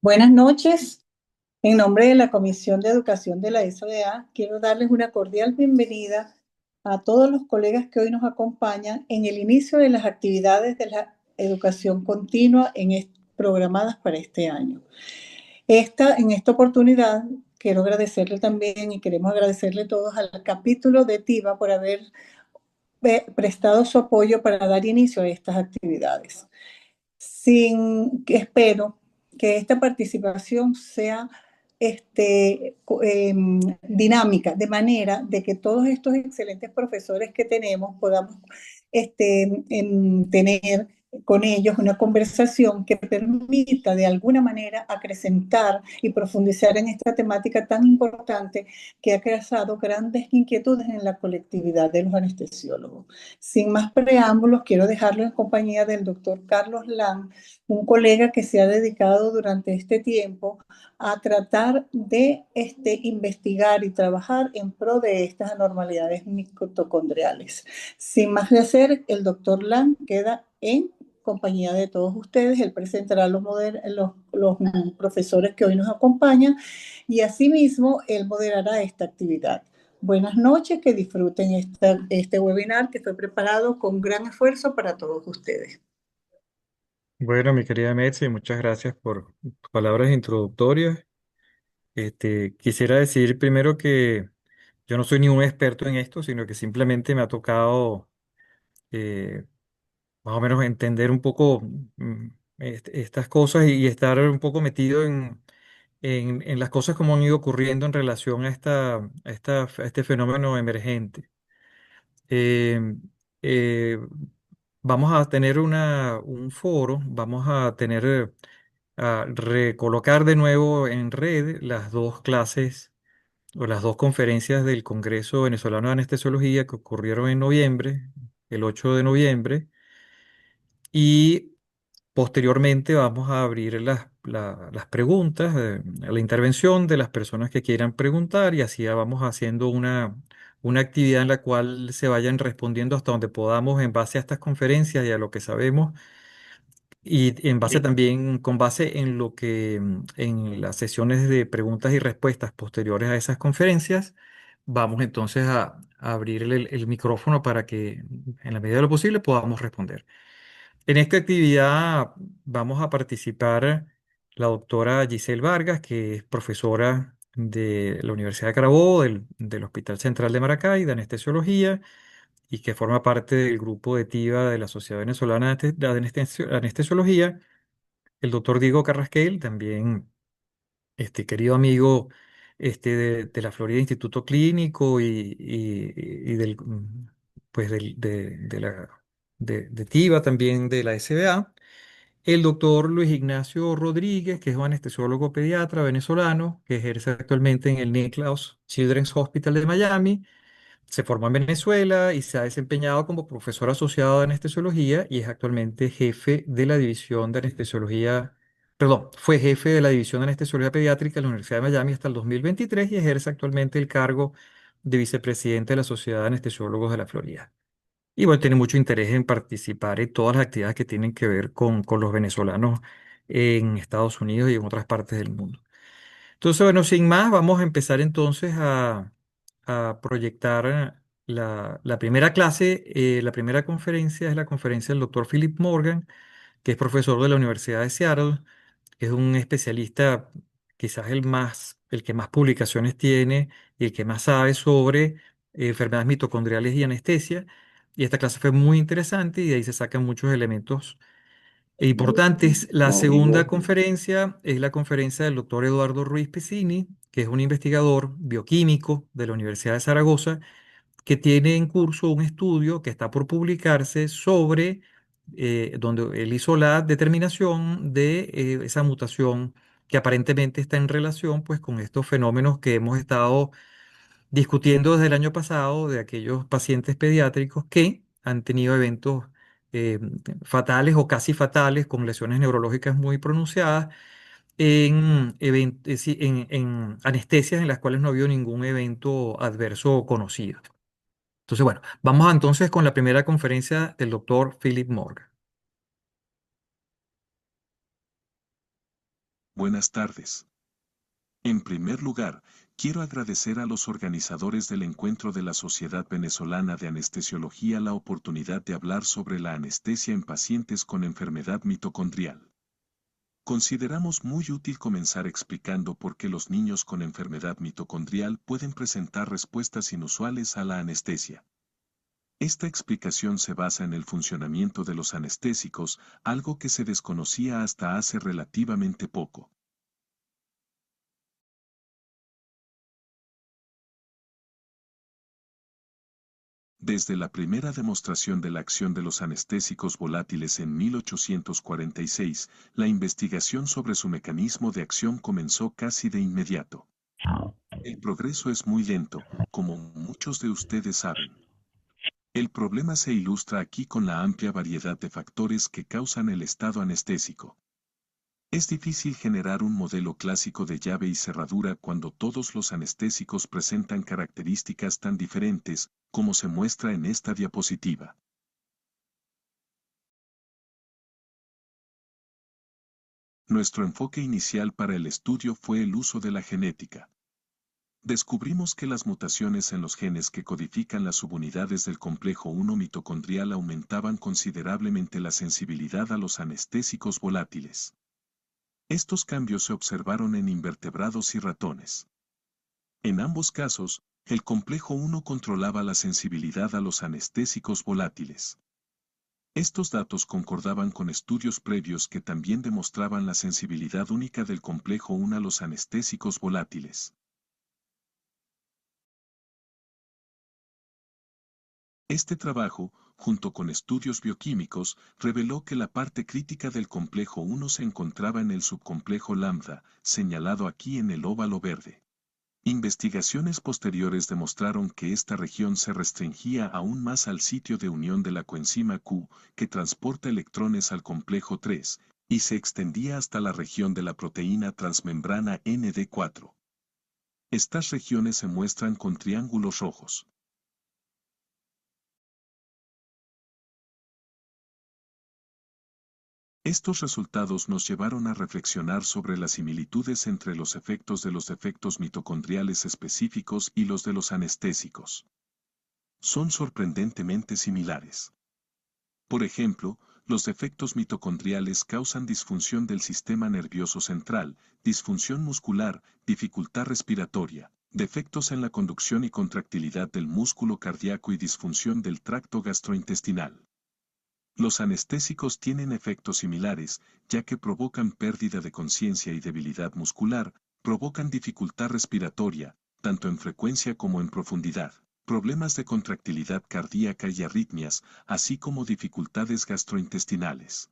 Buenas noches. En nombre de la Comisión de Educación de la SODA, quiero darles una cordial bienvenida a todos los colegas que hoy nos acompañan en el inicio de las actividades de la educación continua programadas para este año. En esta oportunidad, quiero agradecerle también y queremos agradecerle todos al capítulo de TIVA por haber prestado su apoyo para dar inicio a estas actividades. Espero que esta participación sea dinámica, de manera de que todos estos excelentes profesores que tenemos podamos tener con ellos una conversación que permita de alguna manera acrecentar y profundizar en esta temática tan importante que ha causado grandes inquietudes en la colectividad de los anestesiólogos. Sin más preámbulos, quiero dejarlo en compañía del doctor Carlos Lang, un colega que se ha dedicado durante este tiempo a tratar de investigar y trabajar en pro de estas anormalidades mitocondriales. Sin más de hacer, el doctor Lang queda en compañía de todos ustedes. Él presentará los profesores que hoy nos acompañan y asimismo él moderará esta actividad. Buenas noches, que disfruten este webinar que fue preparado con gran esfuerzo para todos ustedes. Bueno, mi querida Metzi, muchas gracias por tus palabras introductorias. Quisiera decir primero que yo no soy ningún experto en esto, sino que simplemente me ha tocado eh, más o menos entender un poco estas cosas y estar un poco metido en las cosas como han ido ocurriendo en relación a este fenómeno emergente. Eh, eh, Vamos a tener un foro, vamos a tener a recolocar de nuevo en red las dos clases o las dos conferencias del Congreso Venezolano de Anestesiología que ocurrieron en noviembre, el 8 de noviembre, y posteriormente vamos a abrir las preguntas, la intervención de las personas que quieran preguntar y así ya vamos haciendo una actividad en la cual se vayan respondiendo hasta donde podamos en base a estas conferencias y a lo que sabemos. Y en base también, con base en lo que, en las sesiones de preguntas y respuestas posteriores a esas conferencias, vamos entonces a abrir el micrófono para que, en la medida de lo posible, podamos responder. En esta actividad vamos a participar la doctora Giselle Vargas, que es profesora de la Universidad de Carabobo, del Hospital Central de Maracay, de anestesiología, y que forma parte del grupo de TIVA de la Sociedad Venezolana de Anestesiología. El doctor Diego Carrasquel, también querido amigo de la Florida Instituto Clínico y pues de TIVA, también de la SBA. El doctor Luis Ignacio Rodríguez, que es un anestesiólogo pediatra venezolano, que ejerce actualmente en el Nicklaus Children's Hospital de Miami. Se formó en Venezuela y se ha desempeñado como profesor asociado de anestesiología y es actualmente jefe de la división de anestesiología, perdón, fue jefe de la división de anestesiología pediátrica de la Universidad de Miami hasta el 2023 y ejerce actualmente el cargo de vicepresidente de la Sociedad de Anestesiólogos de la Florida. Y bueno, tiene mucho interés en participar en todas las actividades que tienen que ver con los venezolanos en Estados Unidos y en otras partes del mundo. Entonces, bueno, sin más, vamos a empezar entonces a proyectar la primera clase. La primera conferencia es la conferencia del doctor Philip Morgan, que es profesor de la Universidad de Seattle. Es un especialista, quizás el que más publicaciones tiene y el que más sabe sobre enfermedades mitocondriales y anestesia. Y esta clase fue muy interesante y de ahí se sacan muchos elementos importantes. La segunda conferencia es la conferencia del doctor Eduardo Ruiz Pesini, que es un investigador bioquímico de la Universidad de Zaragoza, que tiene en curso un estudio que está por publicarse sobre donde él hizo la determinación de esa mutación que aparentemente está en relación pues con estos fenómenos que hemos estado discutiendo desde el año pasado de aquellos pacientes pediátricos que han tenido eventos eh, fatales o casi fatales con lesiones neurológicas muy pronunciadas en anestesias en las cuales no ha habido ningún evento adverso conocido. Entonces, bueno, vamos entonces con la primera conferencia del doctor Philip Morgan. Buenas tardes. En primer lugar, quiero agradecer a los organizadores del encuentro de la Sociedad Venezolana de Anestesiología la oportunidad de hablar sobre la anestesia en pacientes con enfermedad mitocondrial. Consideramos muy útil comenzar explicando por qué los niños con enfermedad mitocondrial pueden presentar respuestas inusuales a la anestesia. Esta explicación se basa en el funcionamiento de los anestésicos, algo que se desconocía hasta hace relativamente poco. Desde la primera demostración de la acción de los anestésicos volátiles en 1846, la investigación sobre su mecanismo de acción comenzó casi de inmediato. El progreso es muy lento, como muchos de ustedes saben. El problema se ilustra aquí con la amplia variedad de factores que causan el estado anestésico. Es difícil generar un modelo clásico de llave y cerradura cuando todos los anestésicos presentan características tan diferentes, como se muestra en esta diapositiva. Nuestro enfoque inicial para el estudio fue el uso de la genética. Descubrimos que las mutaciones en los genes que codifican las subunidades del complejo 1 mitocondrial aumentaban considerablemente la sensibilidad a los anestésicos volátiles. Estos cambios se observaron en invertebrados y ratones. En ambos casos, el complejo 1 controlaba la sensibilidad a los anestésicos volátiles. Estos datos concordaban con estudios previos que también demostraban la sensibilidad única del complejo 1 a los anestésicos volátiles. Este trabajo, junto con estudios bioquímicos, reveló que la parte crítica del complejo 1 se encontraba en el subcomplejo lambda, señalado aquí en el óvalo verde. Investigaciones posteriores demostraron que esta región se restringía aún más al sitio de unión de la coenzima Q, que transporta electrones al complejo 3, y se extendía hasta la región de la proteína transmembrana ND4. Estas regiones se muestran con triángulos rojos. Estos resultados nos llevaron a reflexionar sobre las similitudes entre los efectos de los defectos mitocondriales específicos y los de los anestésicos. Son sorprendentemente similares. Por ejemplo, los defectos mitocondriales causan disfunción del sistema nervioso central, disfunción muscular, dificultad respiratoria, defectos en la conducción y contractilidad del músculo cardíaco y disfunción del tracto gastrointestinal. Los anestésicos tienen efectos similares, ya que provocan pérdida de conciencia y debilidad muscular, provocan dificultad respiratoria, tanto en frecuencia como en profundidad, problemas de contractilidad cardíaca y arritmias, así como dificultades gastrointestinales.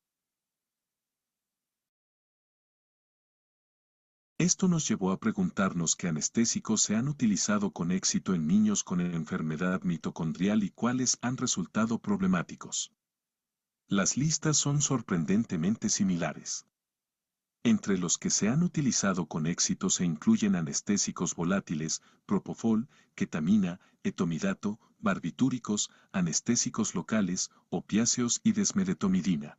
Esto nos llevó a preguntarnos qué anestésicos se han utilizado con éxito en niños con enfermedad mitocondrial y cuáles han resultado problemáticos. Las listas son sorprendentemente similares. Entre los que se han utilizado con éxito se incluyen anestésicos volátiles, propofol, ketamina, etomidato, barbitúricos, anestésicos locales, opiáceos y desmedetomidina.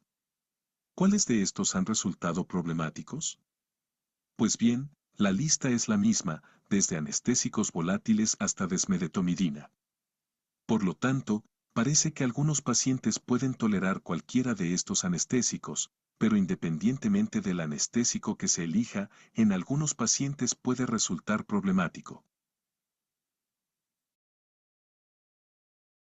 ¿Cuáles de estos han resultado problemáticos? Pues bien, la lista es la misma, desde anestésicos volátiles hasta desmedetomidina. Por lo tanto, parece que algunos pacientes pueden tolerar cualquiera de estos anestésicos, pero independientemente del anestésico que se elija, en algunos pacientes puede resultar problemático.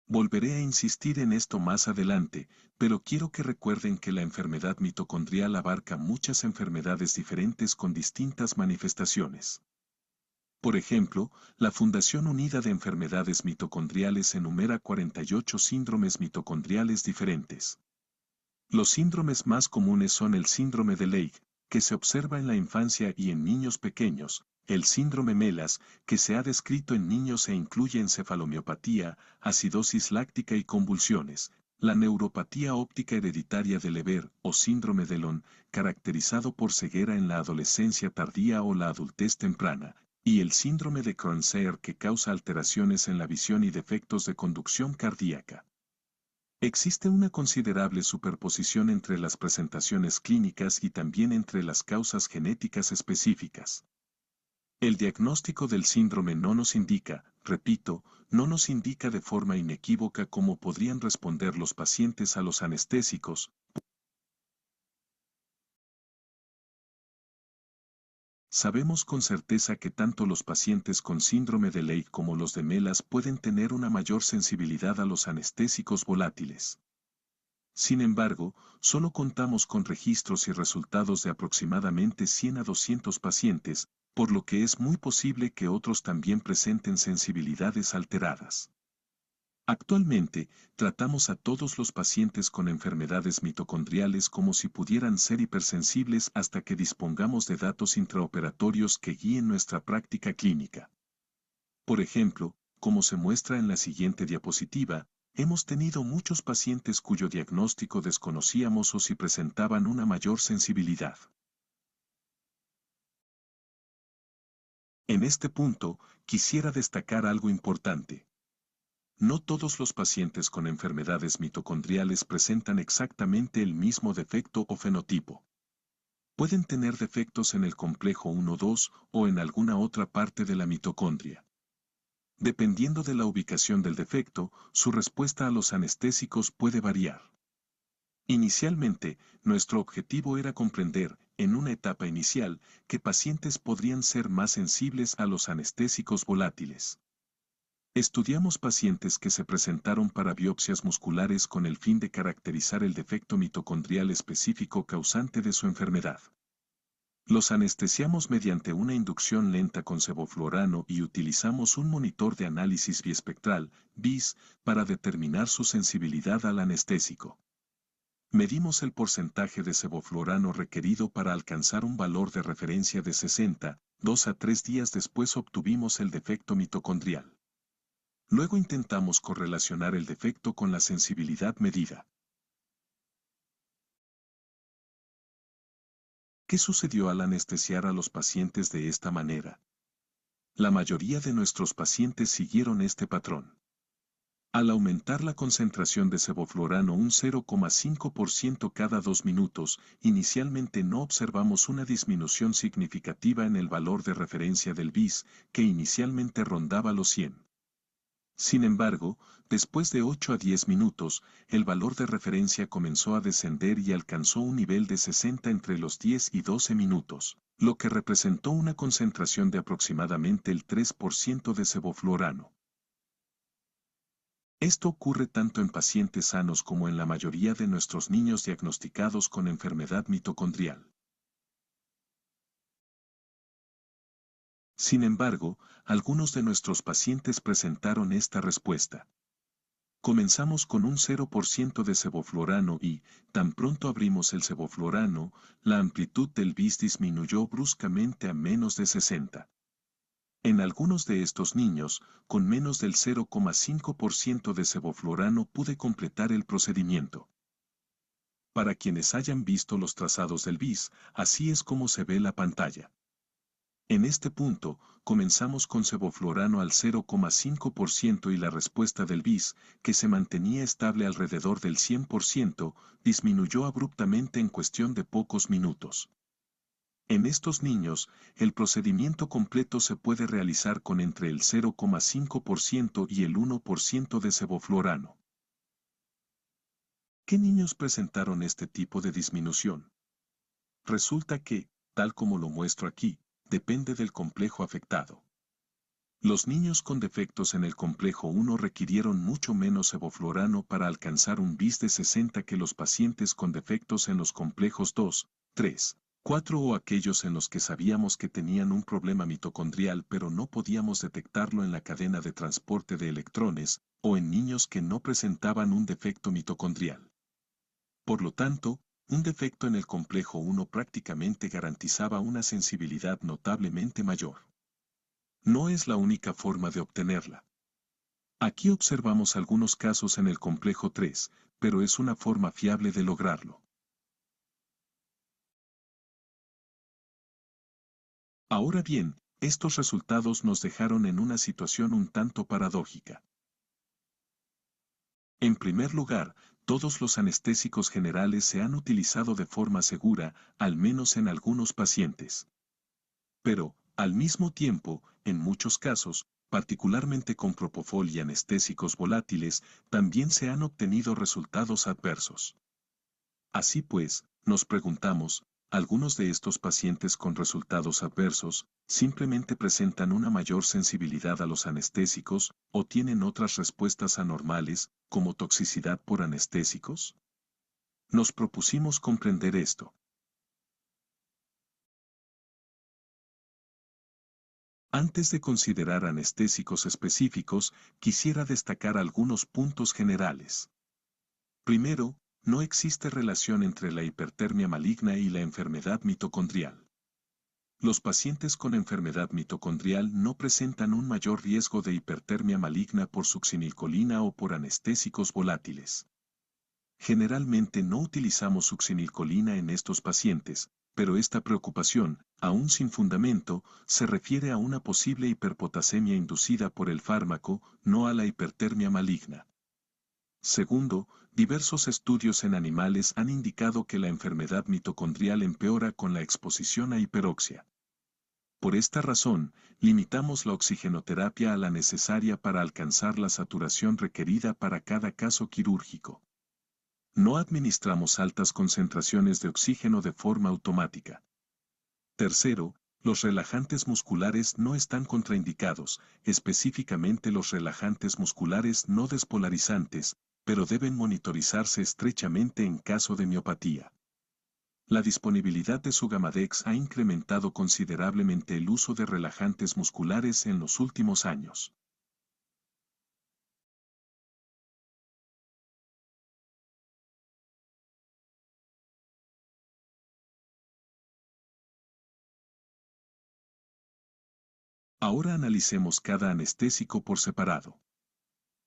Volveré a insistir en esto más adelante, pero quiero que recuerden que la enfermedad mitocondrial abarca muchas enfermedades diferentes con distintas manifestaciones. Por ejemplo, la Fundación Unida de Enfermedades Mitocondriales enumera 48 síndromes mitocondriales diferentes. Los síndromes más comunes son el síndrome de Leigh, que se observa en la infancia y en niños pequeños, el síndrome MELAS, que se ha descrito en niños e incluye encefalomiopatía, acidosis láctica y convulsiones, la neuropatía óptica hereditaria de Leber o síndrome de Lon, caracterizado por ceguera en la adolescencia tardía o la adultez temprana, y el síndrome de Krohn-Seer que causa alteraciones en la visión y defectos de conducción cardíaca. Existe una considerable superposición entre las presentaciones clínicas y también entre las causas genéticas específicas. El diagnóstico del síndrome no nos indica, repito, no nos indica de forma inequívoca cómo podrían responder los pacientes a los anestésicos. Sabemos con certeza que tanto los pacientes con síndrome de Leigh como los de Melas pueden tener una mayor sensibilidad a los anestésicos volátiles. Sin embargo, solo contamos con registros y resultados de aproximadamente 100 a 200 pacientes, por lo que es muy posible que otros también presenten sensibilidades alteradas. Actualmente, tratamos a todos los pacientes con enfermedades mitocondriales como si pudieran ser hipersensibles hasta que dispongamos de datos intraoperatorios que guíen nuestra práctica clínica. Por ejemplo, como se muestra en la siguiente diapositiva, hemos tenido muchos pacientes cuyo diagnóstico desconocíamos o si presentaban una mayor sensibilidad. En este punto, quisiera destacar algo importante. No todos los pacientes con enfermedades mitocondriales presentan exactamente el mismo defecto o fenotipo. Pueden tener defectos en el complejo 1-2 o en alguna otra parte de la mitocondria. Dependiendo de la ubicación del defecto, su respuesta a los anestésicos puede variar. Inicialmente, nuestro objetivo era comprender, en una etapa inicial, que pacientes podrían ser más sensibles a los anestésicos volátiles. Estudiamos pacientes que se presentaron para biopsias musculares con el fin de caracterizar el defecto mitocondrial específico causante de su enfermedad. Los anestesiamos mediante una inducción lenta con sevoflurano y utilizamos un monitor de análisis biespectral, BIS, para determinar su sensibilidad al anestésico. Medimos el porcentaje de sevoflurano requerido para alcanzar un valor de referencia de 60, 2 a 3 días después obtuvimos el defecto mitocondrial. Luego intentamos correlacionar el defecto con la sensibilidad medida. ¿Qué sucedió al anestesiar a los pacientes de esta manera? La mayoría de nuestros pacientes siguieron este patrón. Al aumentar la concentración de sevoflurano un 0,5% cada 2 minutos, inicialmente no observamos una disminución significativa en el valor de referencia del BIS, que inicialmente rondaba los 100. Sin embargo, después de 8 a 10 minutos, el valor de referencia comenzó a descender y alcanzó un nivel de 60 entre los 10 y 12 minutos, lo que representó una concentración de aproximadamente el 3% de sevoflurano. Esto ocurre tanto en pacientes sanos como en la mayoría de nuestros niños diagnosticados con enfermedad mitocondrial. Sin embargo, algunos de nuestros pacientes presentaron esta respuesta. Comenzamos con un 0% de sevoflurano y, tan pronto abrimos el sevoflurano, la amplitud del BIS disminuyó bruscamente a menos de 60. En algunos de estos niños, con menos del 0,5% de sevoflurano pude completar el procedimiento. Para quienes hayan visto los trazados del BIS, así es como se ve la pantalla. En este punto, comenzamos con sevoflurano al 0,5% y la respuesta del BIS, que se mantenía estable alrededor del 100%, disminuyó abruptamente en cuestión de pocos minutos. En estos niños, el procedimiento completo se puede realizar con entre el 0,5% y el 1% de sevoflurano. ¿Qué niños presentaron este tipo de disminución? Resulta que, tal como lo muestro aquí, depende del complejo afectado. Los niños con defectos en el complejo 1 requirieron mucho menos sevoflurano para alcanzar un BIS de 60 que los pacientes con defectos en los complejos 2, 3, 4 o aquellos en los que sabíamos que tenían un problema mitocondrial pero no podíamos detectarlo en la cadena de transporte de electrones, o en niños que no presentaban un defecto mitocondrial. Por lo tanto, un defecto en el complejo 1 prácticamente garantizaba una sensibilidad notablemente mayor. No es la única forma de obtenerla. Aquí observamos algunos casos en el complejo 3, pero es una forma fiable de lograrlo. Ahora bien, estos resultados nos dejaron en una situación un tanto paradójica. En primer lugar, todos los anestésicos generales se han utilizado de forma segura, al menos en algunos pacientes. Pero, al mismo tiempo, en muchos casos, particularmente con propofol y anestésicos volátiles, también se han obtenido resultados adversos. Así pues, nos preguntamos, ¿algunos de estos pacientes con resultados adversos simplemente presentan una mayor sensibilidad a los anestésicos o tienen otras respuestas anormales, como toxicidad por anestésicos? Nos propusimos comprender esto. Antes de considerar anestésicos específicos, quisiera destacar algunos puntos generales. Primero, no existe relación entre la hipertermia maligna y la enfermedad mitocondrial. Los pacientes con enfermedad mitocondrial no presentan un mayor riesgo de hipertermia maligna por succinilcolina o por anestésicos volátiles. Generalmente no utilizamos succinilcolina en estos pacientes, pero esta preocupación, aún sin fundamento, se refiere a una posible hiperpotasemia inducida por el fármaco, no a la hipertermia maligna. Segundo, diversos estudios en animales han indicado que la enfermedad mitocondrial empeora con la exposición a hiperoxia. Por esta razón, limitamos la oxigenoterapia a la necesaria para alcanzar la saturación requerida para cada caso quirúrgico. No administramos altas concentraciones de oxígeno de forma automática. Tercero, los relajantes musculares no están contraindicados, específicamente los relajantes musculares no despolarizantes, pero deben monitorizarse estrechamente en caso de miopatía. La disponibilidad de Sugamadex ha incrementado considerablemente el uso de relajantes musculares en los últimos años. Ahora analicemos cada anestésico por separado.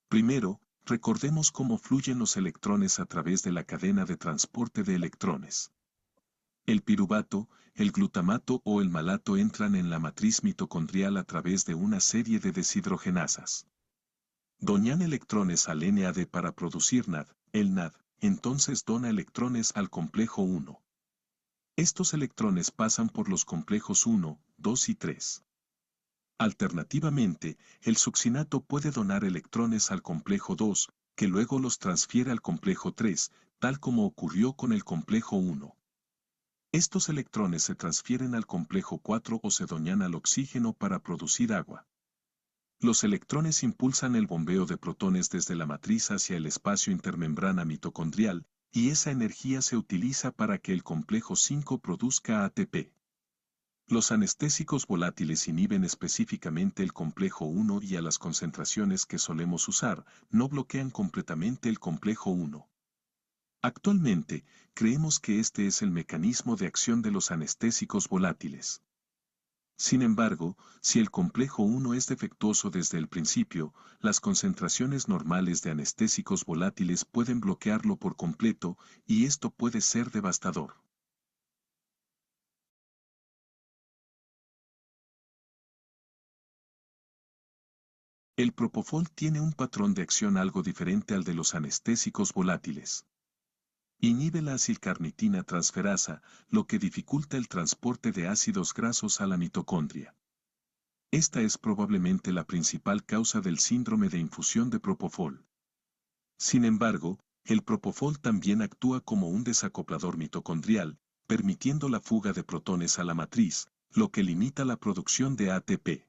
Primero, recordemos cómo fluyen los electrones a través de la cadena de transporte de electrones. El piruvato, el glutamato o el malato entran en la matriz mitocondrial a través de una serie de deshidrogenasas. Donan electrones al NAD para producir NAD, el NAD, entonces dona electrones al complejo 1. Estos electrones pasan por los complejos 1, 2 y 3. Alternativamente, el succinato puede donar electrones al complejo 2, que luego los transfiere al complejo 3, tal como ocurrió con el complejo 1. Estos electrones se transfieren al complejo 4 o se donan al oxígeno para producir agua. Los electrones impulsan el bombeo de protones desde la matriz hacia el espacio intermembrana mitocondrial, y esa energía se utiliza para que el complejo 5 produzca ATP. Los anestésicos volátiles inhiben específicamente el complejo 1 y a las concentraciones que solemos usar, no bloquean completamente el complejo 1. Actualmente, creemos que este es el mecanismo de acción de los anestésicos volátiles. Sin embargo, si el complejo 1 es defectuoso desde el principio, las concentraciones normales de anestésicos volátiles pueden bloquearlo por completo, y esto puede ser devastador. El propofol tiene un patrón de acción algo diferente al de los anestésicos volátiles. Inhibe la acilcarnitina transferasa, lo que dificulta el transporte de ácidos grasos a la mitocondria. Esta es probablemente la principal causa del síndrome de infusión de propofol. Sin embargo, el propofol también actúa como un desacoplador mitocondrial, permitiendo la fuga de protones a la matriz, lo que limita la producción de ATP.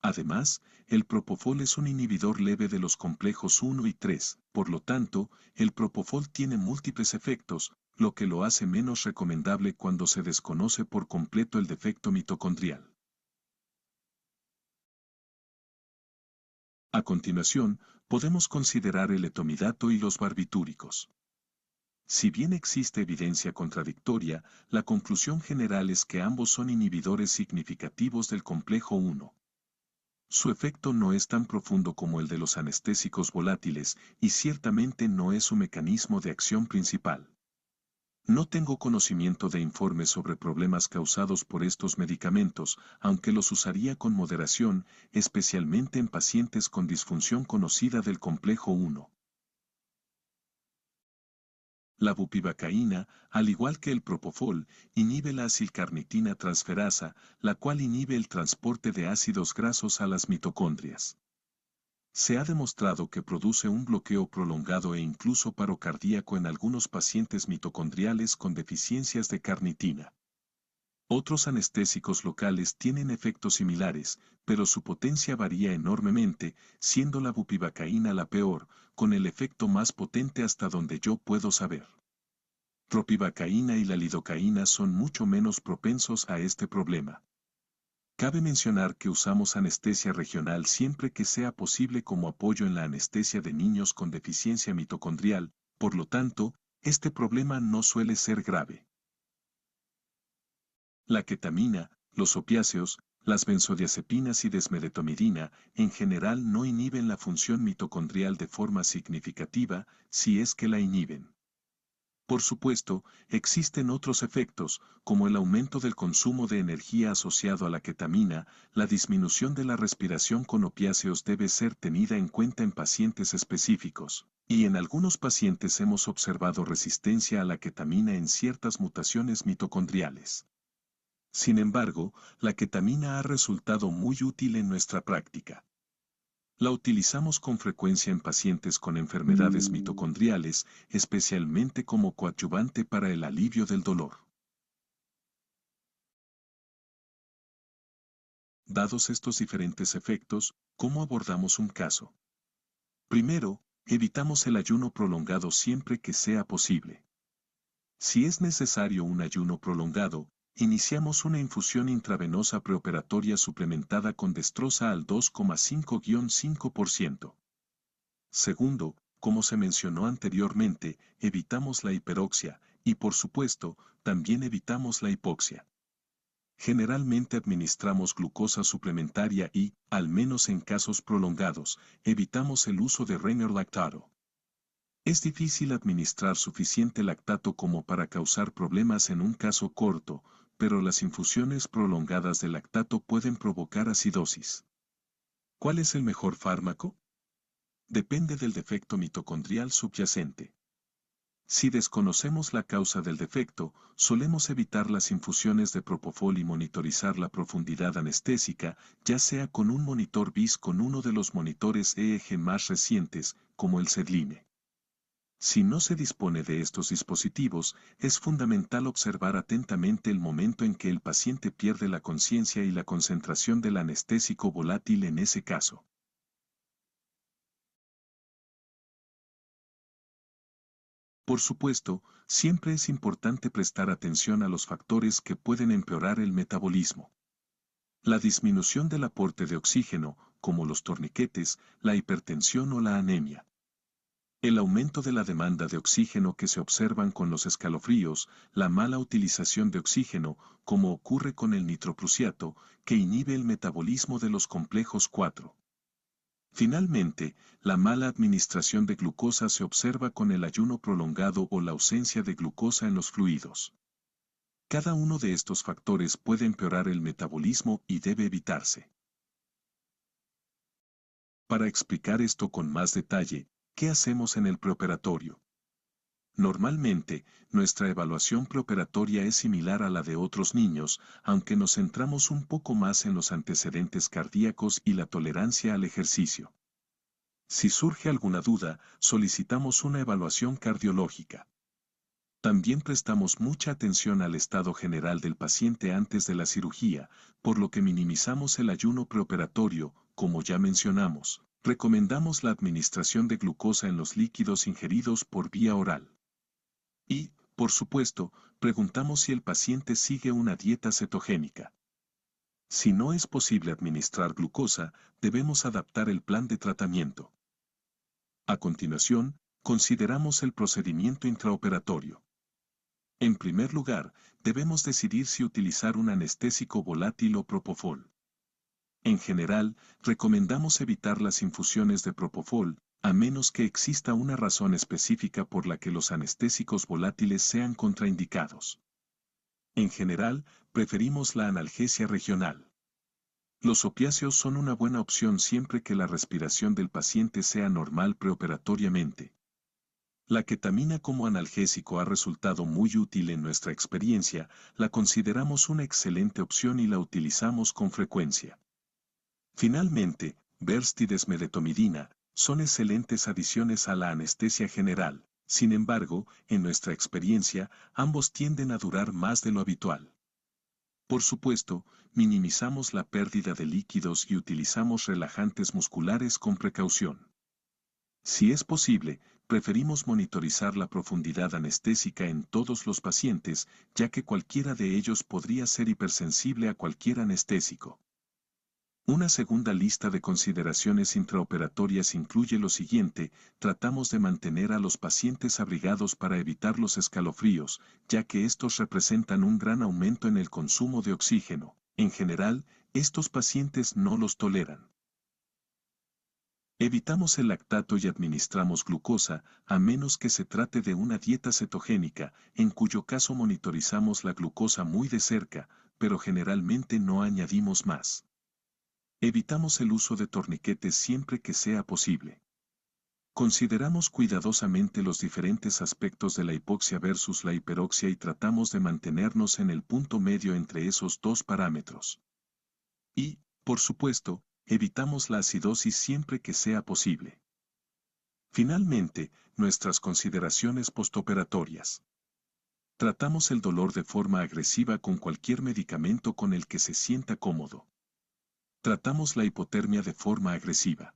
Además, el propofol es un inhibidor leve de los complejos 1 y 3, por lo tanto, el propofol tiene múltiples efectos, lo que lo hace menos recomendable cuando se desconoce por completo el defecto mitocondrial. A continuación, podemos considerar el etomidato y los barbitúricos. Si bien existe evidencia contradictoria, la conclusión general es que ambos son inhibidores significativos del complejo 1. Su efecto no es tan profundo como el de los anestésicos volátiles y ciertamente no es su mecanismo de acción principal. No tengo conocimiento de informes sobre problemas causados por estos medicamentos, aunque los usaría con moderación, especialmente en pacientes con disfunción conocida del complejo 1. La bupivacaína, al igual que el propofol, inhibe la acilcarnitina transferasa, la cual inhibe el transporte de ácidos grasos a las mitocondrias. Se ha demostrado que produce un bloqueo prolongado e incluso paro cardíaco en algunos pacientes mitocondriales con deficiencias de carnitina. Otros anestésicos locales tienen efectos similares, pero su potencia varía enormemente, siendo la bupivacaína la peor, con el efecto más potente hasta donde yo puedo saber. Propivacaína y la lidocaína son mucho menos propensos a este problema. Cabe mencionar que usamos anestesia regional siempre que sea posible como apoyo en la anestesia de niños con deficiencia mitocondrial, por lo tanto, este problema no suele ser grave. La ketamina, los opiáceos, las benzodiazepinas y desmedetomidina en general no inhiben la función mitocondrial de forma significativa, si es que la inhiben. Por supuesto, existen otros efectos, como el aumento del consumo de energía asociado a la ketamina. La disminución de la respiración con opiáceos debe ser tenida en cuenta en pacientes específicos, y en algunos pacientes hemos observado resistencia a la ketamina en ciertas mutaciones mitocondriales. Sin embargo, la ketamina ha resultado muy útil en nuestra práctica. La utilizamos con frecuencia en pacientes con enfermedades mitocondriales, especialmente como coadyuvante para el alivio del dolor. Dados estos diferentes efectos, ¿cómo abordamos un caso? Primero, evitamos el ayuno prolongado siempre que sea posible. Si es necesario un ayuno prolongado, iniciamos una infusión intravenosa preoperatoria suplementada con destroza al 2,5-5%. Segundo, como se mencionó anteriormente, evitamos la hiperoxia, y por supuesto, también evitamos la hipoxia. Generalmente administramos glucosa suplementaria y, al menos en casos prolongados, evitamos el uso de Reiner lactato. Es difícil administrar suficiente lactato como para causar problemas en un caso corto, pero las infusiones prolongadas de lactato pueden provocar acidosis. ¿Cuál es el mejor fármaco? Depende del defecto mitocondrial subyacente. Si desconocemos la causa del defecto, solemos evitar las infusiones de propofol y monitorizar la profundidad anestésica, ya sea con un monitor BIS con uno de los monitores EEG más recientes, como el Sedline. Si no se dispone de estos dispositivos, es fundamental observar atentamente el momento en que el paciente pierde la conciencia y la concentración del anestésico volátil en ese caso. Por supuesto, siempre es importante prestar atención a los factores que pueden empeorar el metabolismo. La disminución del aporte de oxígeno, como los torniquetes, la hipertensión o la anemia. El aumento de la demanda de oxígeno que se observan con los escalofríos, la mala utilización de oxígeno, como ocurre con el nitroprusiato, que inhibe el metabolismo de los complejos 4. Finalmente, la mala administración de glucosa se observa con el ayuno prolongado o la ausencia de glucosa en los fluidos. Cada uno de estos factores puede empeorar el metabolismo y debe evitarse. Para explicar esto con más detalle, ¿qué hacemos en el preoperatorio? Normalmente, nuestra evaluación preoperatoria es similar a la de otros niños, aunque nos centramos un poco más en los antecedentes cardíacos y la tolerancia al ejercicio. Si surge alguna duda, solicitamos una evaluación cardiológica. También prestamos mucha atención al estado general del paciente antes de la cirugía, por lo que minimizamos el ayuno preoperatorio, como ya mencionamos. Recomendamos la administración de glucosa en los líquidos ingeridos por vía oral. Y, por supuesto, preguntamos si el paciente sigue una dieta cetogénica. Si no es posible administrar glucosa, debemos adaptar el plan de tratamiento. A continuación, consideramos el procedimiento intraoperatorio. En primer lugar, debemos decidir si utilizar un anestésico volátil o propofol. En general, recomendamos evitar las infusiones de propofol, a menos que exista una razón específica por la que los anestésicos volátiles sean contraindicados. En general, preferimos la analgesia regional. Los opiáceos son una buena opción siempre que la respiración del paciente sea normal preoperatoriamente. La ketamina como analgésico ha resultado muy útil en nuestra experiencia, la consideramos una excelente opción y la utilizamos con frecuencia. Finalmente, Berst y desmedetomidina son excelentes adiciones a la anestesia general. Sin embargo, en nuestra experiencia, ambos tienden a durar más de lo habitual. Por supuesto, minimizamos la pérdida de líquidos y utilizamos relajantes musculares con precaución. Si es posible, preferimos monitorizar la profundidad anestésica en todos los pacientes, ya que cualquiera de ellos podría ser hipersensible a cualquier anestésico. Una segunda lista de consideraciones intraoperatorias incluye lo siguiente: tratamos de mantener a los pacientes abrigados para evitar los escalofríos, ya que estos representan un gran aumento en el consumo de oxígeno. En general, estos pacientes no los toleran. Evitamos el lactato y administramos glucosa, a menos que se trate de una dieta cetogénica, en cuyo caso monitorizamos la glucosa muy de cerca, pero generalmente no añadimos más. Evitamos el uso de torniquetes siempre que sea posible. Consideramos cuidadosamente los diferentes aspectos de la hipoxia versus la hiperoxia y tratamos de mantenernos en el punto medio entre esos dos parámetros. Y, por supuesto, evitamos la acidosis siempre que sea posible. Finalmente, nuestras consideraciones postoperatorias. Tratamos el dolor de forma agresiva con cualquier medicamento con el que se sienta cómodo. Tratamos la hipotermia de forma agresiva.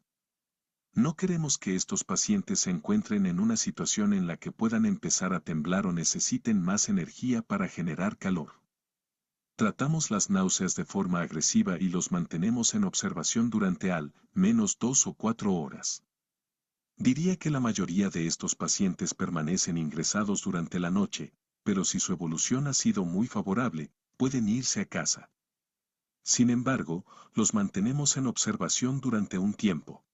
No queremos que estos pacientes se encuentren en una situación en la que puedan empezar a temblar o necesiten más energía para generar calor. Tratamos las náuseas de forma agresiva y los mantenemos en observación durante al menos 2 o 4 horas. Diría que la mayoría de estos pacientes permanecen ingresados durante la noche, pero si su evolución ha sido muy favorable, pueden irse a casa. Sin embargo, los mantenemos en observación durante un tiempo.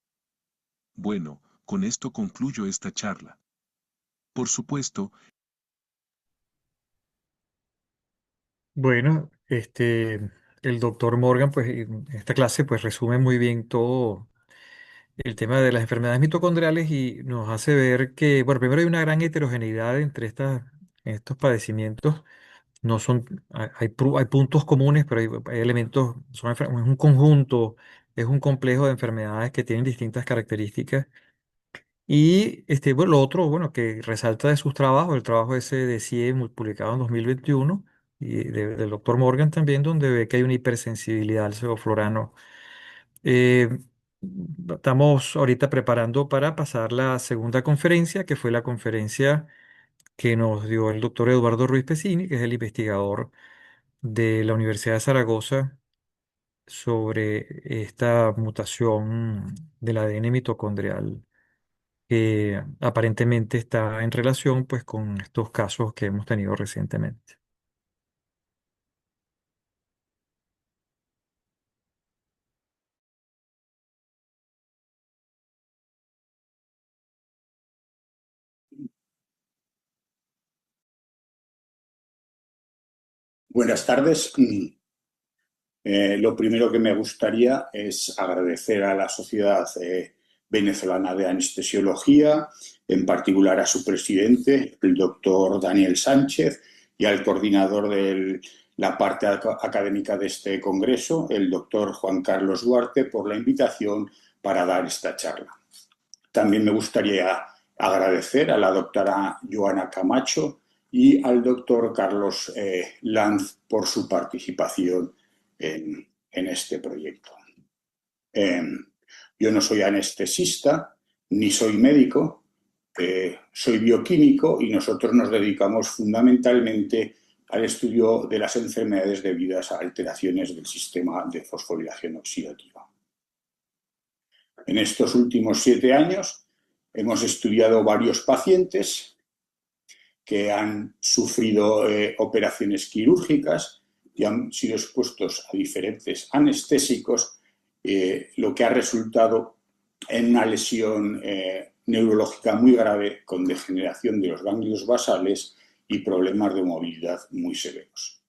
Bueno, con esto concluyo esta charla. Por supuesto. Bueno, el doctor Morgan, pues en esta clase, pues resume muy bien todo el tema de las enfermedades mitocondriales y nos hace ver que, bueno, primero hay una gran heterogeneidad entre estos padecimientos. No son, hay puntos comunes, pero hay elementos, es un conjunto, es un complejo de enfermedades que tienen distintas características. Y bueno, lo otro, bueno, que resalta de sus trabajos, el trabajo ese de CIE publicado en 2021 y del doctor Morgan también, donde ve que hay una hipersensibilidad al sevoflurano. Eh, Estamos ahorita preparando para pasar la segunda conferencia, que fue la conferencia que nos dio el doctor Eduardo Ruiz Pesini, que es el investigador de la Universidad de Zaragoza sobre esta mutación del ADN mitocondrial que aparentemente está en relación pues con estos casos que hemos tenido recientemente. Buenas tardes. Lo primero que me gustaría es agradecer a la Sociedad Venezolana de Anestesiología, en particular a su presidente, el doctor Daniel Sánchez, y al coordinador de la parte académica de este congreso, el doctor Juan Carlos Duarte, por la invitación para dar esta charla. También me gustaría agradecer a la doctora Joana Camacho y al doctor Carlos Lanz por su participación en este proyecto. Yo no soy anestesista ni soy médico, soy bioquímico y nosotros nos dedicamos fundamentalmente al estudio de las enfermedades debidas a alteraciones del sistema de fosforilación oxidativa. En estos últimos 7 años hemos estudiado varios pacientes que han sufrido operaciones quirúrgicas y han sido expuestos a diferentes anestésicos, lo que ha resultado en una lesión neurológica muy grave con degeneración de los ganglios basales y problemas de movilidad muy severos.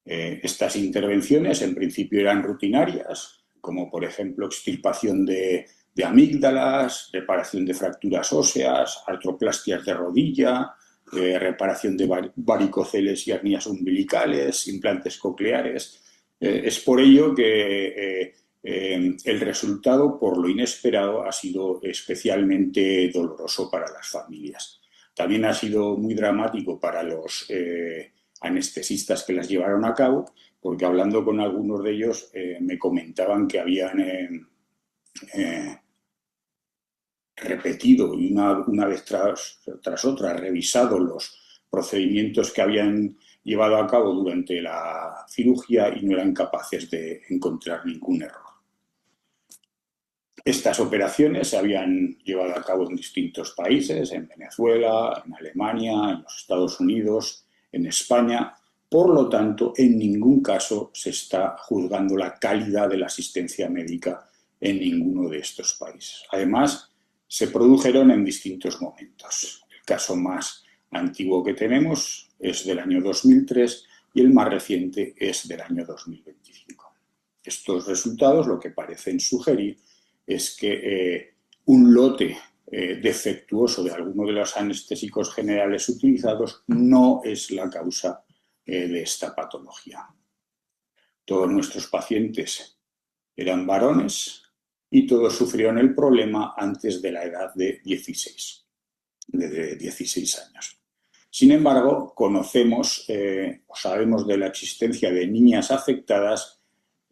Estas intervenciones en principio eran rutinarias, como por ejemplo extirpación de de amígdalas, reparación de fracturas óseas, artroplastias de rodilla, reparación de varicoceles y hernias umbilicales, implantes cocleares. Es por ello que el resultado, por lo inesperado, ha sido especialmente doloroso para las familias. También ha sido muy dramático para los anestesistas que las llevaron a cabo, porque hablando con algunos de ellos me comentaban que habían repetido y una vez tras otra revisado los procedimientos que habían llevado a cabo durante la cirugía y no eran capaces de encontrar ningún error. Estas operaciones se habían llevado a cabo en distintos países, en Venezuela, en Alemania, en los Estados Unidos, en España. Por lo tanto, en ningún caso se está juzgando la calidad de la asistencia médica en ninguno de estos países. Además, se produjeron en distintos momentos. El caso más antiguo que tenemos es del año 2003 y el más reciente es del año 2025. Estos resultados lo que parecen sugerir es que un lote defectuoso de alguno de los anestésicos generales utilizados no es la causa de esta patología. Todos nuestros pacientes eran varones y todos sufrieron el problema antes de la edad de 16 años. Sin embargo, conocemos o sabemos de la existencia de niñas afectadas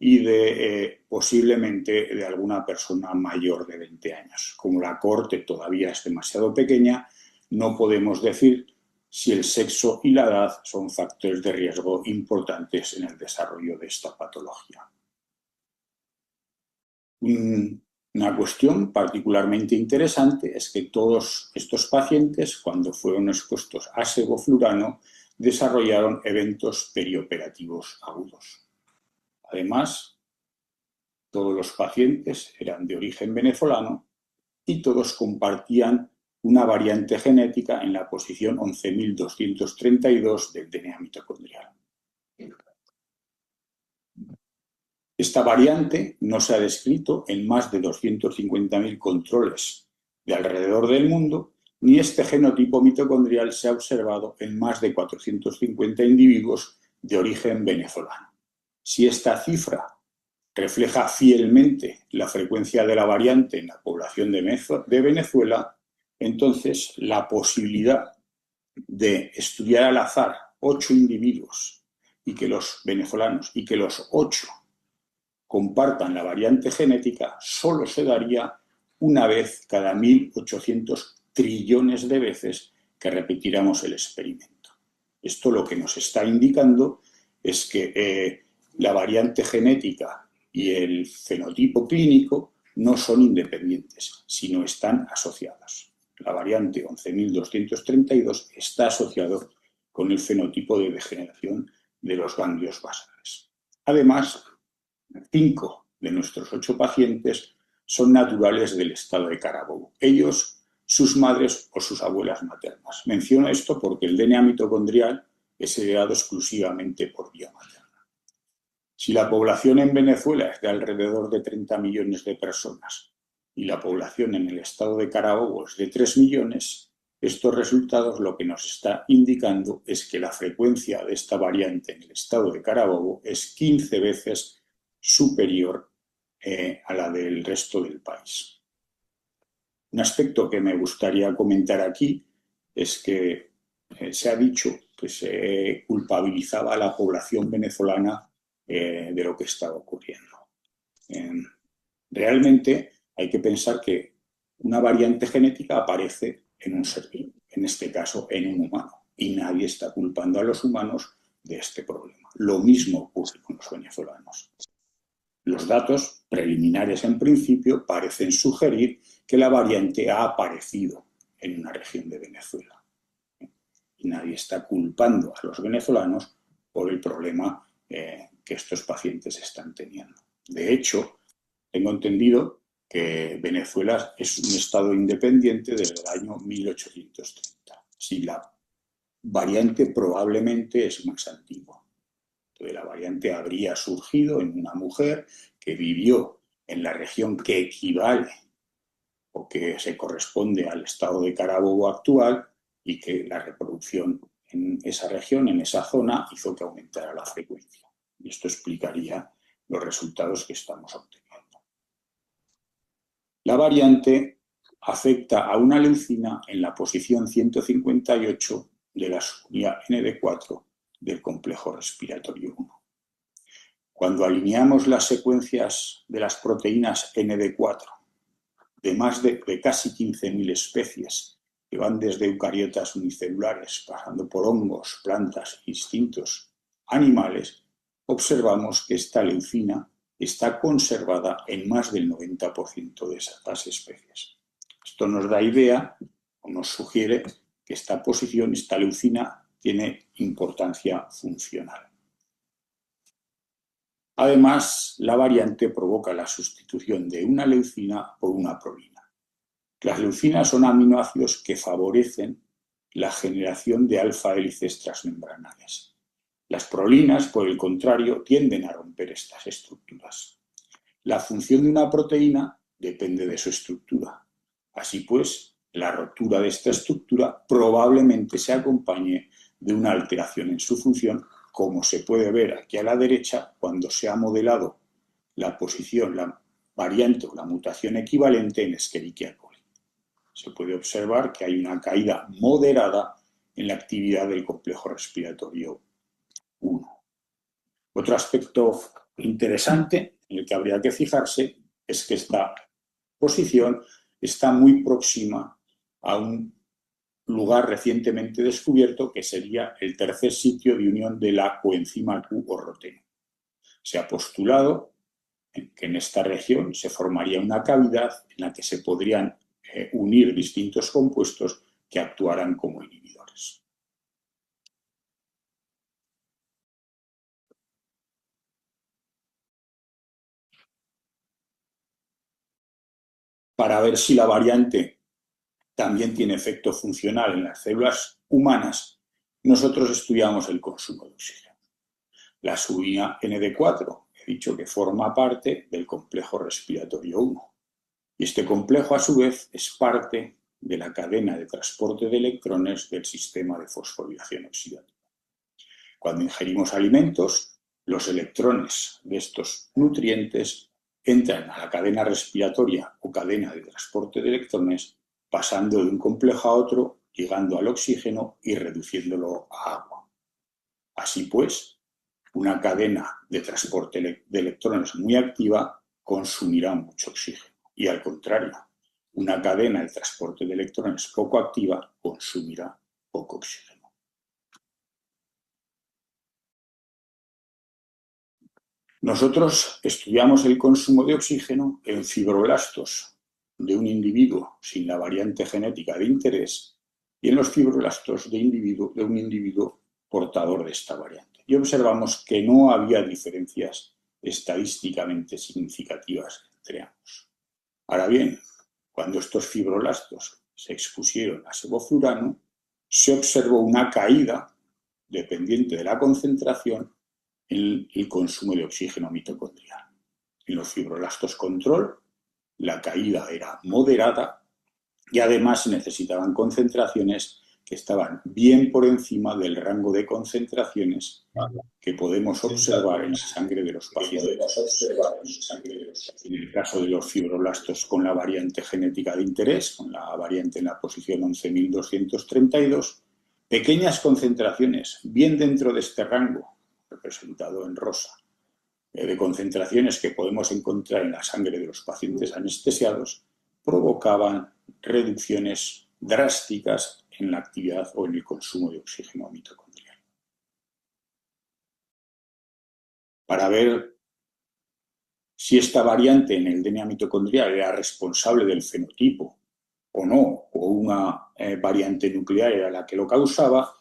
y de posiblemente de alguna persona mayor de 20 años. Como la cohorte todavía es demasiado pequeña, no podemos decir si el sexo y la edad son factores de riesgo importantes en el desarrollo de esta patología. Una cuestión particularmente interesante es que todos estos pacientes, cuando fueron expuestos a sevoflurano, desarrollaron eventos perioperativos agudos. Además, todos los pacientes eran de origen venezolano y todos compartían una variante genética en la posición 11.232 del DNA mitocondrial. Esta variante no se ha descrito en más de 250.000 controles de alrededor del mundo, ni este genotipo mitocondrial se ha observado en más de 450 individuos de origen venezolano. Si esta cifra refleja fielmente la frecuencia de la variante en la población de Venezuela, entonces la posibilidad de estudiar al azar 8 individuos y que los venezolanos y que los 8 compartan la variante genética solo se daría una vez cada 1.800 trillones de veces que repitiéramos el experimento. Esto lo que nos está indicando es que la variante genética y el fenotipo clínico no son independientes, sino están asociados. La variante 11.232 está asociado con el fenotipo de degeneración de los ganglios basales. Además, 5 de nuestros 8 pacientes son naturales del estado de Carabobo. Ellos, sus madres o sus abuelas maternas. Menciono esto porque el DNA mitocondrial es heredado exclusivamente por vía materna. Si la población en Venezuela es de alrededor de 30 millones de personas y la población en el estado de Carabobo es de 3 millones, estos resultados lo que nos está indicando es que la frecuencia de esta variante en el estado de Carabobo es 15 veces superior a la del resto del país. Un aspecto que me gustaría comentar aquí es que se ha dicho que se culpabilizaba a la población venezolana de lo que estaba ocurriendo. Realmente hay que pensar que una variante genética aparece en un ser vivo, en este caso en un humano, y nadie está culpando a los humanos de este problema. Lo mismo ocurre con los venezolanos. Los datos preliminares en principio parecen sugerir que la variante ha aparecido en una región de Venezuela. Y nadie está culpando a los venezolanos por el problema que estos pacientes están teniendo. De hecho, tengo entendido que Venezuela es un estado independiente desde el año 1830. Sí, la variante probablemente es más antigua. Entonces, la variante habría surgido en una mujer que vivió en la región que equivale o que se corresponde al estado de Carabobo actual y que la reproducción en esa región, en esa zona, hizo que aumentara la frecuencia. Y esto explicaría los resultados que estamos obteniendo. La variante afecta a una leucina en la posición 158 de la subunidad ND4 del complejo respiratorio 1. Cuando alineamos las secuencias de las proteínas ND4 de más de casi 15.000 especies, que van desde eucariotas unicelulares, pasando por hongos, plantas y distintos animales, observamos que esta leucina está conservada en más del 90% de esas especies. Esto nos da idea o nos sugiere que esta posición, esta leucina, tiene importancia funcional. Además, la variante provoca la sustitución de una leucina por una prolina. Las leucinas son aminoácidos que favorecen la generación de alfa-hélices transmembranales. Las prolinas, por el contrario, tienden a romper estas estructuras. La función de una proteína depende de su estructura. Así pues, la rotura de esta estructura probablemente se acompañe de una alteración en su función, como se puede ver aquí a la derecha cuando se ha modelado la posición, la variante o la mutación equivalente en Escherichia coli. Se puede observar que hay una caída moderada en la actividad del complejo respiratorio 1. Otro aspecto interesante en el que habría que fijarse es que esta posición está muy próxima a un lugar recientemente descubierto que sería el tercer sitio de unión de la coenzima Q o roteno. Se ha postulado que en esta región se formaría una cavidad en la que se podrían unir distintos compuestos que actuaran como inhibidores. Para ver si la variante también tiene efecto funcional en las células humanas, nosotros estudiamos el consumo de oxígeno. La subunidad ND4, he dicho que forma parte del complejo respiratorio 1. Y este complejo, a su vez, es parte de la cadena de transporte de electrones del sistema de fosforilación oxidativa. Cuando ingerimos alimentos, los electrones de estos nutrientes entran a la cadena respiratoria o cadena de transporte de electrones, pasando de un complejo a otro, llegando al oxígeno y reduciéndolo a agua. Así pues, una cadena de transporte de electrones muy activa consumirá mucho oxígeno. Y al contrario, una cadena de transporte de electrones poco activa consumirá poco oxígeno. Nosotros estudiamos el consumo de oxígeno en fibroblastos de un individuo sin la variante genética de interés y en los fibroblastos de un individuo portador de esta variante. Y observamos que no había diferencias estadísticamente significativas entre ambos. Ahora bien, cuando estos fibroblastos se expusieron a sevoflurano, se observó una caída dependiente de la concentración en el consumo de oxígeno mitocondrial. En los fibroblastos control, la caída era moderada y además se necesitaban concentraciones que estaban bien por encima del rango de concentraciones que podemos observar en la sangre de los pacientes. En el caso de los fibroblastos con la variante genética de interés, con la variante en la posición 11.232, pequeñas concentraciones, bien dentro de este rango, representado en rosa, de concentraciones que podemos encontrar en la sangre de los pacientes anestesiados, provocaban reducciones drásticas en la actividad o en el consumo de oxígeno mitocondrial. Para ver si esta variante en el DNA mitocondrial era responsable del fenotipo o no, o una variante nuclear era la que lo causaba,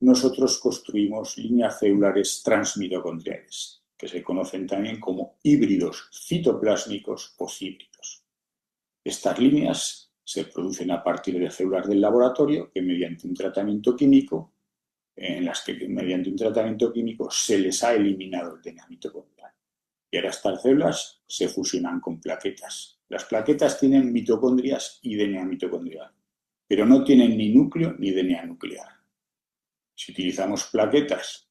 nosotros construimos líneas celulares transmitocondriales, que se conocen también como híbridos citoplásmicos o híbridos. Estas líneas se producen a partir de células del laboratorio que mediante un tratamiento químico, se les ha eliminado el DNA mitocondrial. Y ahora estas células se fusionan con plaquetas Las plaquetas tienen mitocondrias y DNA mitocondrial, pero no tienen ni núcleo ni DNA nuclear. Si utilizamos plaquetas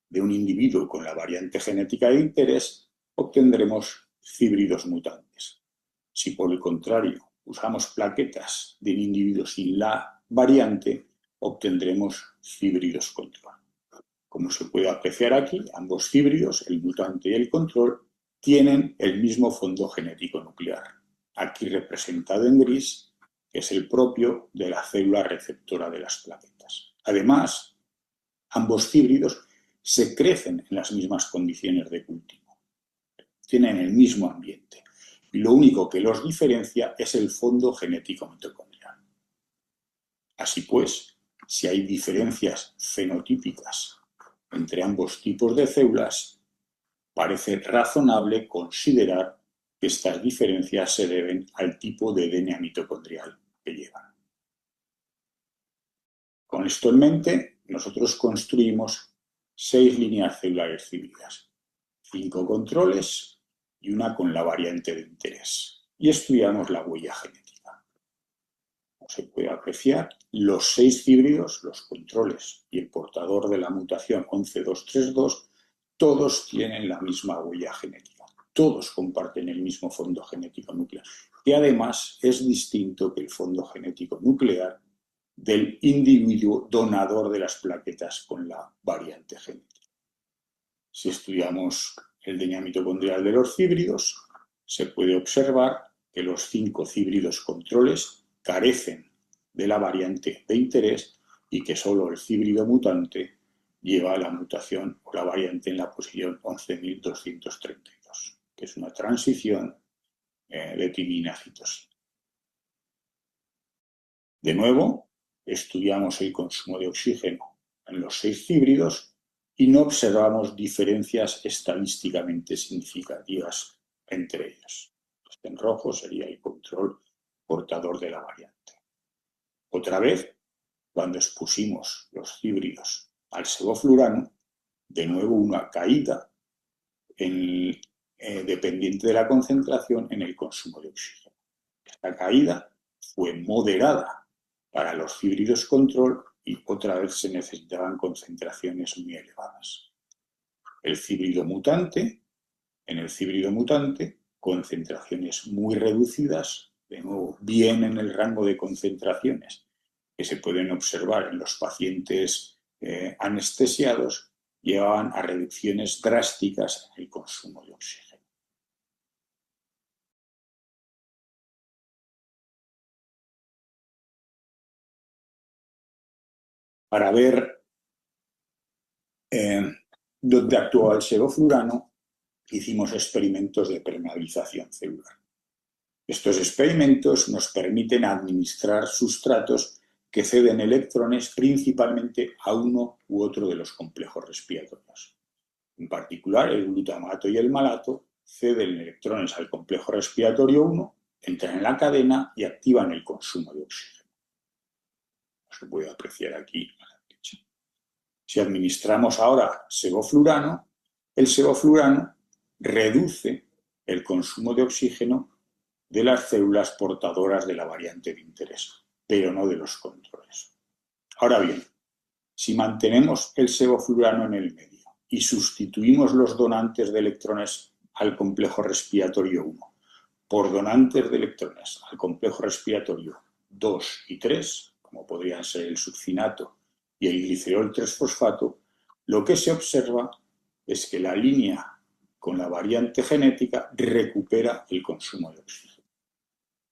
de un individuo con la variante genética de interés, obtendremos híbridos mutantes. Si por el contrario usamos plaquetas de un individuo sin la variante, obtendremos híbridos control. Como se puede apreciar aquí, ambos híbridos, el mutante y el control, tienen el mismo fondo genético nuclear, aquí representado en gris, que es el propio de la célula receptora de las plaquetas. Además, ambos híbridos se crecen en las mismas condiciones de cultivo, tienen el mismo ambiente, y lo único que los diferencia es el fondo genético mitocondrial. Así pues, si hay diferencias fenotípicas entre ambos tipos de células, parece razonable considerar que estas diferencias se deben al tipo de DNA mitocondrial que llevan. Con esto en mente, nosotros construimos 6 líneas celulares híbridas, 5 controles y una con la variante de interés, y estudiamos la huella genética. Como se puede apreciar, los 6 híbridos, los controles y el portador de la mutación 11232, todos tienen la misma huella genética, todos comparten el mismo fondo genético nuclear, que además es distinto que el fondo genético nuclear del individuo donador de las plaquetas con la variante genética. Si estudiamos el DNA mitocondrial de los híbridos, se puede observar que los 5 híbridos controles carecen de la variante de interés y que solo el híbrido mutante lleva la mutación o la variante en la posición 11.232, que es una transición de timina a citosina. De nuevo, estudiamos el consumo de oxígeno en los 6 híbridos y no observamos diferencias estadísticamente significativas entre ellos. Este en rojo sería el control portador de la variante. Otra vez, cuando expusimos los híbridos al sevoflurano, de nuevo una caída dependiente de la concentración en el consumo de oxígeno. Esta caída fue moderada para los híbridos control y otra vez se necesitaban concentraciones muy elevadas. En el híbrido mutante, concentraciones muy reducidas, de nuevo bien en el rango de concentraciones que se pueden observar en los pacientes anestesiados, llevaban a reducciones drásticas en el consumo de oxígeno. Para ver dónde actuaba el sevoflurano, hicimos experimentos de permeabilización celular. Estos experimentos nos permiten administrar sustratos que ceden electrones principalmente a uno u otro de los complejos respiratorios. En particular, el glutamato y el malato ceden electrones al complejo respiratorio 1, entran en la cadena y activan el consumo de oxígeno. Se puede apreciar aquí a la derecha. Si administramos ahora sevoflurano, el sevoflurano reduce el consumo de oxígeno de las células portadoras de la variante de interés, pero no de los controles. Ahora bien, si mantenemos el sevoflurano en el medio y sustituimos los donantes de electrones al complejo respiratorio 1 por donantes de electrones al complejo respiratorio 2 y 3, como podrían ser el succinato y el glicerol 3-fosfato, lo que se observa es que la línea con la variante genética recupera el consumo de oxígeno.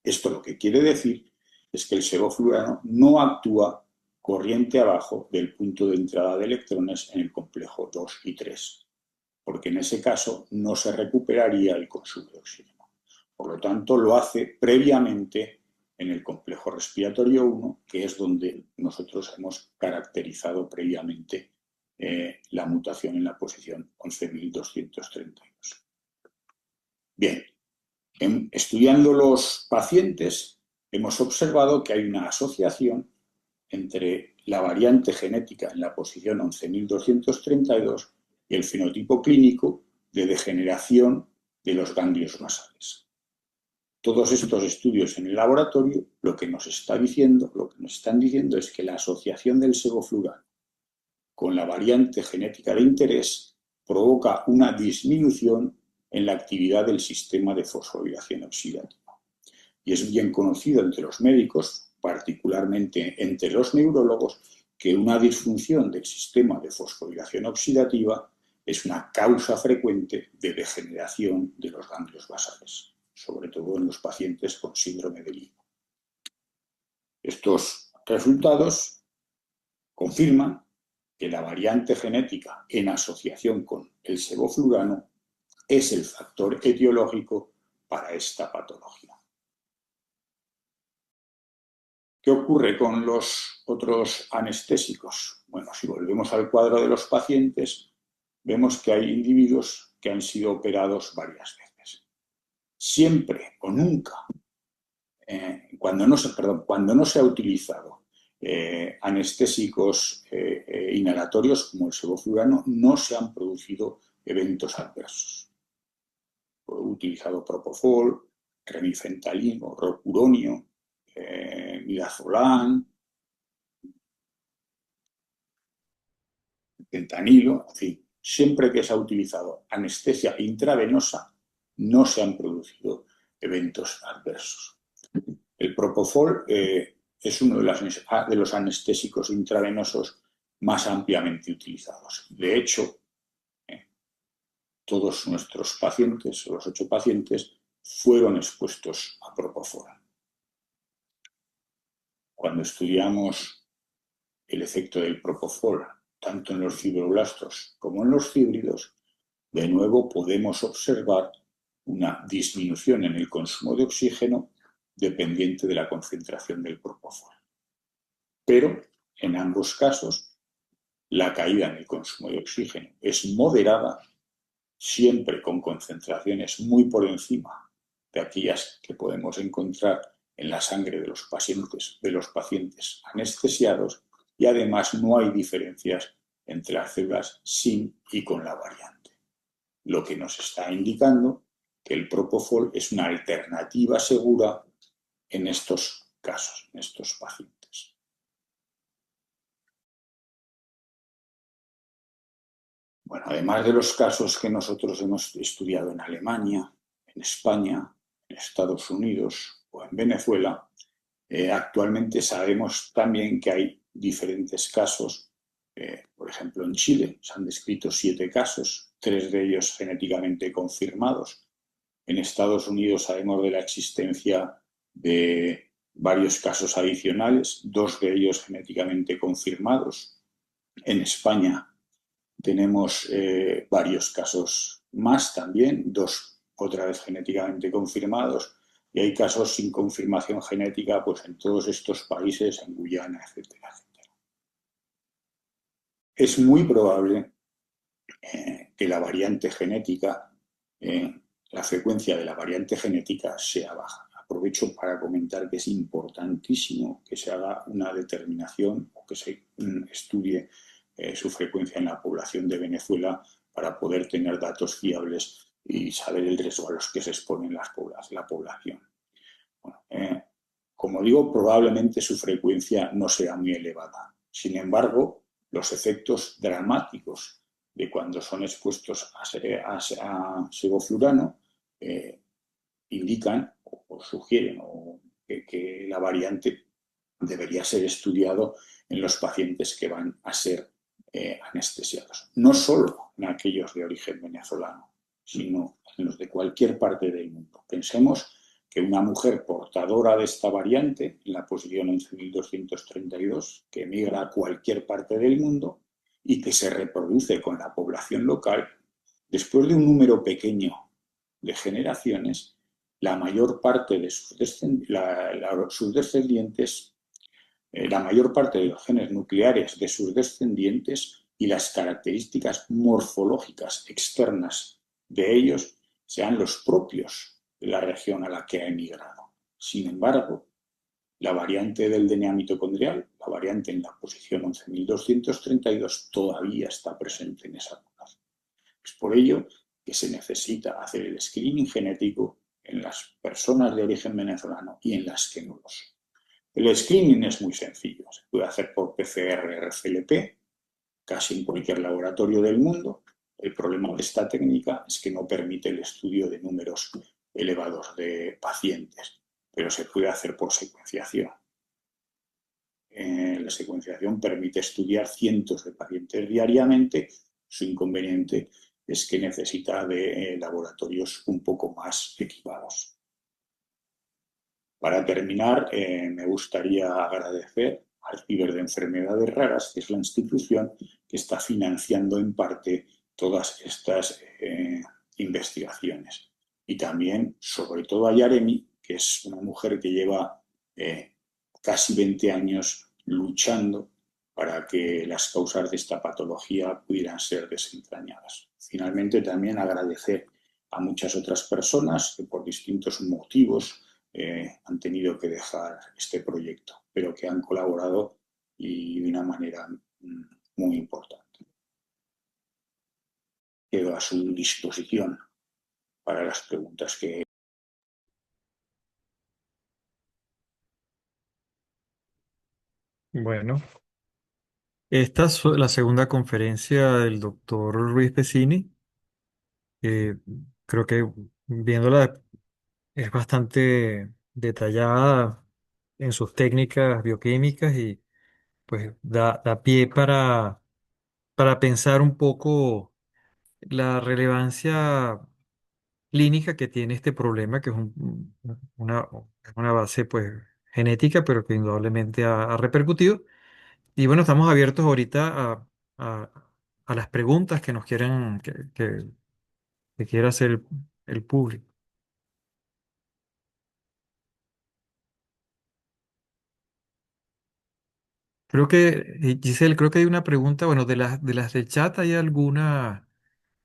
Esto lo que quiere decir es que el sevoflurano no actúa corriente abajo del punto de entrada de electrones en el complejo 2 y 3, porque en ese caso no se recuperaría el consumo de oxígeno. Por lo tanto, lo hace previamente en el complejo respiratorio 1, que es donde nosotros hemos caracterizado previamente la mutación en la posición 11.232. Bien, estudiando los pacientes, hemos observado que hay una asociación entre la variante genética en la posición 11.232 y el fenotipo clínico de degeneración de los ganglios basales. Todos estos estudios en el laboratorio lo que nos están diciendo es que la asociación del sevoflurano con la variante genética de interés provoca una disminución en la actividad del sistema de fosforilación oxidativa. Y es bien conocido entre los médicos, particularmente entre los neurólogos, que una disfunción del sistema de fosforilación oxidativa es una causa frecuente de degeneración de los ganglios basales, sobre todo en los pacientes con síndrome de Lyme. Estos resultados confirman que la variante genética en asociación con el sevoflurano es el factor etiológico para esta patología. ¿Qué ocurre con los otros anestésicos? Bueno, si volvemos al cuadro de los pacientes, vemos que hay individuos que han sido operados varias veces. Siempre o nunca, cuando no se ha utilizado anestésicos inhalatorios como el sevoflurano, no se han producido eventos adversos. He utilizado propofol, remifentanilo, rocuronio, midazolam, fentanilo, en fin, siempre que se ha utilizado anestesia intravenosa no se han producido eventos adversos. El propofol es uno de los anestésicos intravenosos más ampliamente utilizados. De hecho, todos nuestros pacientes, los 8 pacientes, fueron expuestos a propofol. Cuando estudiamos el efecto del propofol, tanto en los fibroblastos como en los fíbridos, de nuevo podemos observar una disminución en el consumo de oxígeno dependiente de la concentración del propofol. Pero en ambos casos, la caída en el consumo de oxígeno es moderada, siempre con concentraciones muy por encima de aquellas que podemos encontrar en la sangre de los pacientes anestesiados, y además no hay diferencias entre las células sin y con la variante, lo que nos está indicando que el propofol es una alternativa segura en estos casos, en estos pacientes. Bueno, además de los casos que nosotros hemos estudiado en Alemania, en España, en Estados Unidos o en Venezuela, actualmente sabemos también que hay diferentes casos. Por ejemplo, en Chile se han descrito 7 casos, 3 de ellos genéticamente confirmados. En Estados Unidos sabemos de la existencia de varios casos adicionales, 2 de ellos genéticamente confirmados. En España tenemos varios casos más también, 2 otra vez genéticamente confirmados, y hay casos sin confirmación genética pues en todos estos países, en Guyana, etcétera, etcétera. Es muy probable que la variante genética, la frecuencia de la variante genética sea baja. Aprovecho para comentar que es importantísimo que se haga una determinación o que se estudie su frecuencia en la población de Venezuela para poder tener datos fiables y saber el riesgo a los que se exponen la población. Bueno, como digo, probablemente su frecuencia no sea muy elevada. Sin embargo, los efectos dramáticos de cuando son expuestos a sevoflurano indican o sugieren que la variante debería ser estudiado en los pacientes que van a ser anestesiados. No solo en aquellos de origen venezolano, sino en los de cualquier parte del mundo. Pensemos que una mujer portadora de esta variante, en la posición 11.232, que emigra a cualquier parte del mundo y que se reproduce con la población local, después de un número pequeño de generaciones, la mayor parte de sus descendientes, la mayor parte de los genes nucleares de sus descendientes y las características morfológicas externas de ellos sean los propios de la región a la que ha emigrado. Sin embargo, la variante del DNA mitocondrial, la variante en la posición 11.232, todavía está presente en esa población. Es por ello que se necesita hacer el screening genético en las personas de origen venezolano y en las que no lo son. El screening es muy sencillo, se puede hacer por PCR-RCLP, casi en cualquier laboratorio del mundo. El problema de esta técnica es que no permite el estudio de números elevados de pacientes, pero se puede hacer por secuenciación. La secuenciación permite estudiar cientos de pacientes diariamente. Su inconveniente es que necesita de laboratorios un poco más equipados. Para terminar, me gustaría agradecer al Ciber de Enfermedades Raras, que es la institución que está financiando en parte todas estas investigaciones. Y también, sobre todo, a Yaremi, que es una mujer que lleva casi 20 años luchando para que las causas de esta patología pudieran ser desentrañadas. Finalmente, también agradecer a muchas otras personas que por distintos motivos han tenido que dejar este proyecto, pero que han colaborado y de una manera muy importante. Quedo a su disposición para las preguntas que... Bueno, esta es la segunda conferencia del doctor Ruiz Pesini. Eh, Creo que viéndola es bastante detallada en sus técnicas bioquímicas y pues da pie para pensar un poco la relevancia clínica que tiene este problema, que es una base pues genética, pero que indudablemente ha repercutido. Y bueno, estamos abiertos ahorita a, a las preguntas que nos quieran, que quiera hacer el público. Creo que, Giselle, creo que hay una pregunta, bueno, de las del chat hay alguna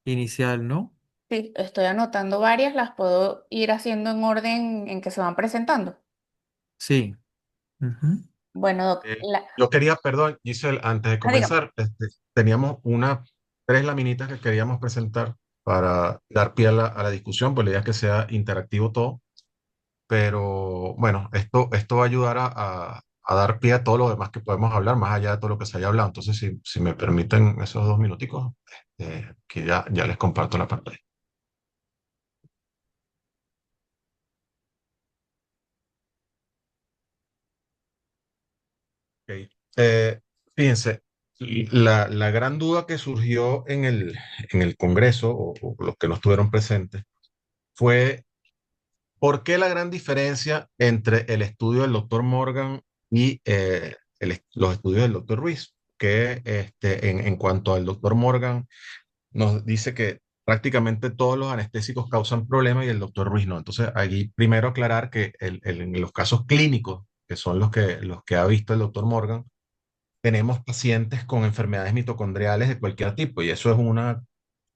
inicial, ¿no? Sí, estoy anotando varias, las puedo ir haciendo en orden en que se van presentando. Sí. Ujú. Bueno, Yo quería, perdón, Giselle, antes de dígame. comenzar, teníamos tres laminitas que queríamos presentar para dar pie a la discusión, pues la idea es que sea interactivo todo, pero bueno, esto va a ayudar a dar pie a todo lo demás que podemos hablar, más allá de todo lo que se haya hablado. Entonces, si me permiten esos 2 minuticos, que ya les comparto la pantalla. Ok. Fíjense, la gran duda que surgió en el Congreso, o los que no estuvieron presentes, fue ¿por qué la gran diferencia entre el estudio del doctor Morgan y los estudios del doctor Ruiz? Que en cuanto al doctor Morgan nos dice que prácticamente todos los anestésicos causan problemas y el doctor Ruiz no. Entonces, allí primero aclarar que en los casos clínicos, que son los que ha visto el doctor Morgan, tenemos pacientes con enfermedades mitocondriales de cualquier tipo y eso es una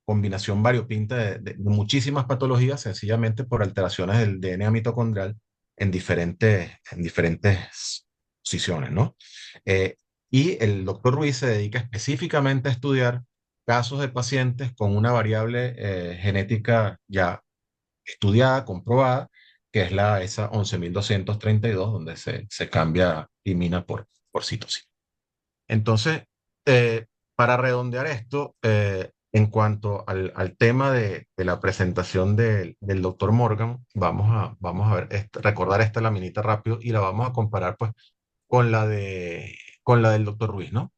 combinación variopinta de muchísimas patologías sencillamente por alteraciones del DNA mitocondrial en diferentes posiciones, ¿no? Eh, y el doctor Ruiz se dedica específicamente a estudiar casos de pacientes con una variable genética ya estudiada, comprobada, que es esa 11.232, donde se cambia imina por citosina. Entonces, para redondear esto, en cuanto al tema de la presentación del doctor Morgan, vamos a ver, recordar esta laminita rápido y la vamos a comparar pues con la del doctor Ruiz, ¿no?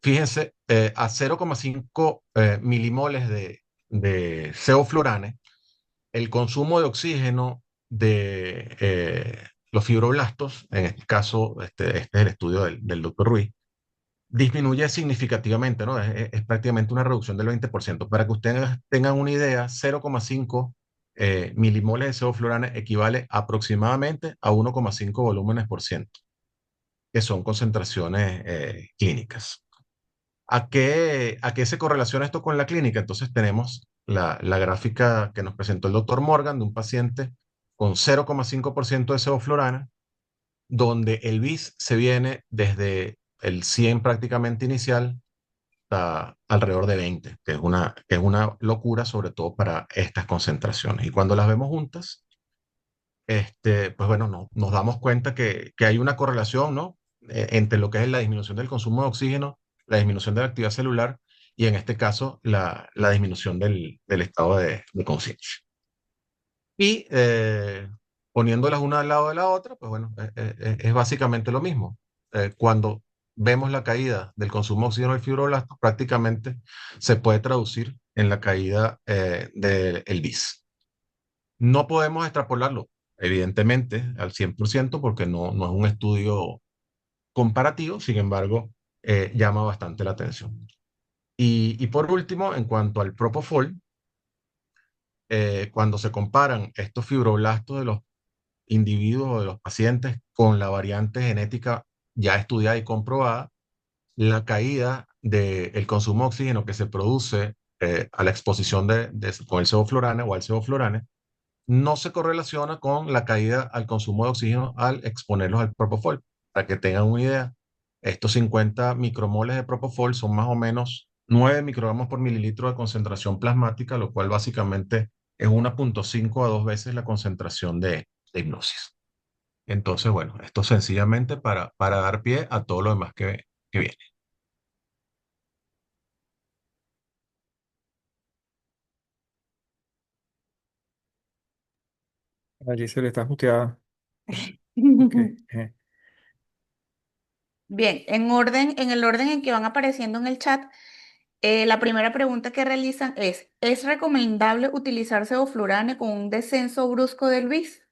Fíjense, a 0,5 milimoles de ceoflurane, el consumo de oxígeno de los fibroblastos, en este caso, este es el estudio del doctor Ruiz, disminuye significativamente, ¿no? Es prácticamente una reducción del 20%. Para que ustedes tengan una idea, 0,5 milimoles de sevoflurane equivale aproximadamente a 1,5 volúmenes por ciento, que son concentraciones clínicas. ¿A qué se correlaciona esto con la clínica? Entonces tenemos la gráfica que nos presentó el doctor Morgan de un paciente con 0,5% de sevoflurana, donde el BIS se viene desde el 100 prácticamente inicial hasta alrededor de 20, que es una locura, sobre todo para estas concentraciones. Y cuando las vemos juntas, pues bueno, nos damos cuenta que hay una correlación, ¿no? Entre lo que es la disminución del consumo de oxígeno, la disminución de la actividad celular y en este caso la disminución del estado de conciencia. Y poniéndolas una al lado de la otra, pues bueno, es básicamente lo mismo. Cuando vemos la caída del consumo de oxígeno del fibroblasto, prácticamente se puede traducir en la caída del BIS. No podemos extrapolarlo, evidentemente, al 100% porque no es un estudio comparativo, sin embargo, llama bastante la atención. Y por último, en cuanto al Propofol, cuando se comparan estos fibroblastos de los individuos o de los pacientes con la variante genética ya estudiada y comprobada, la caída del consumo de oxígeno que se produce a la exposición con el sevoflurane o al sevoflurane no se correlaciona con la caída al consumo de oxígeno al exponerlos al propofol. Para que tengan una idea, estos 50 micromoles de propofol son más o menos 9 microgramos por mililitro de concentración plasmática, lo cual básicamente es 1,5 a 2 veces la concentración de hipnosis. Entonces, bueno, esto sencillamente para dar pie a todo lo demás que viene. Allí se le está muteada. Ok. Bien, en el orden en que van apareciendo en el chat, la primera pregunta que realizan ¿es recomendable utilizar sevoflurane con un descenso brusco del BIS?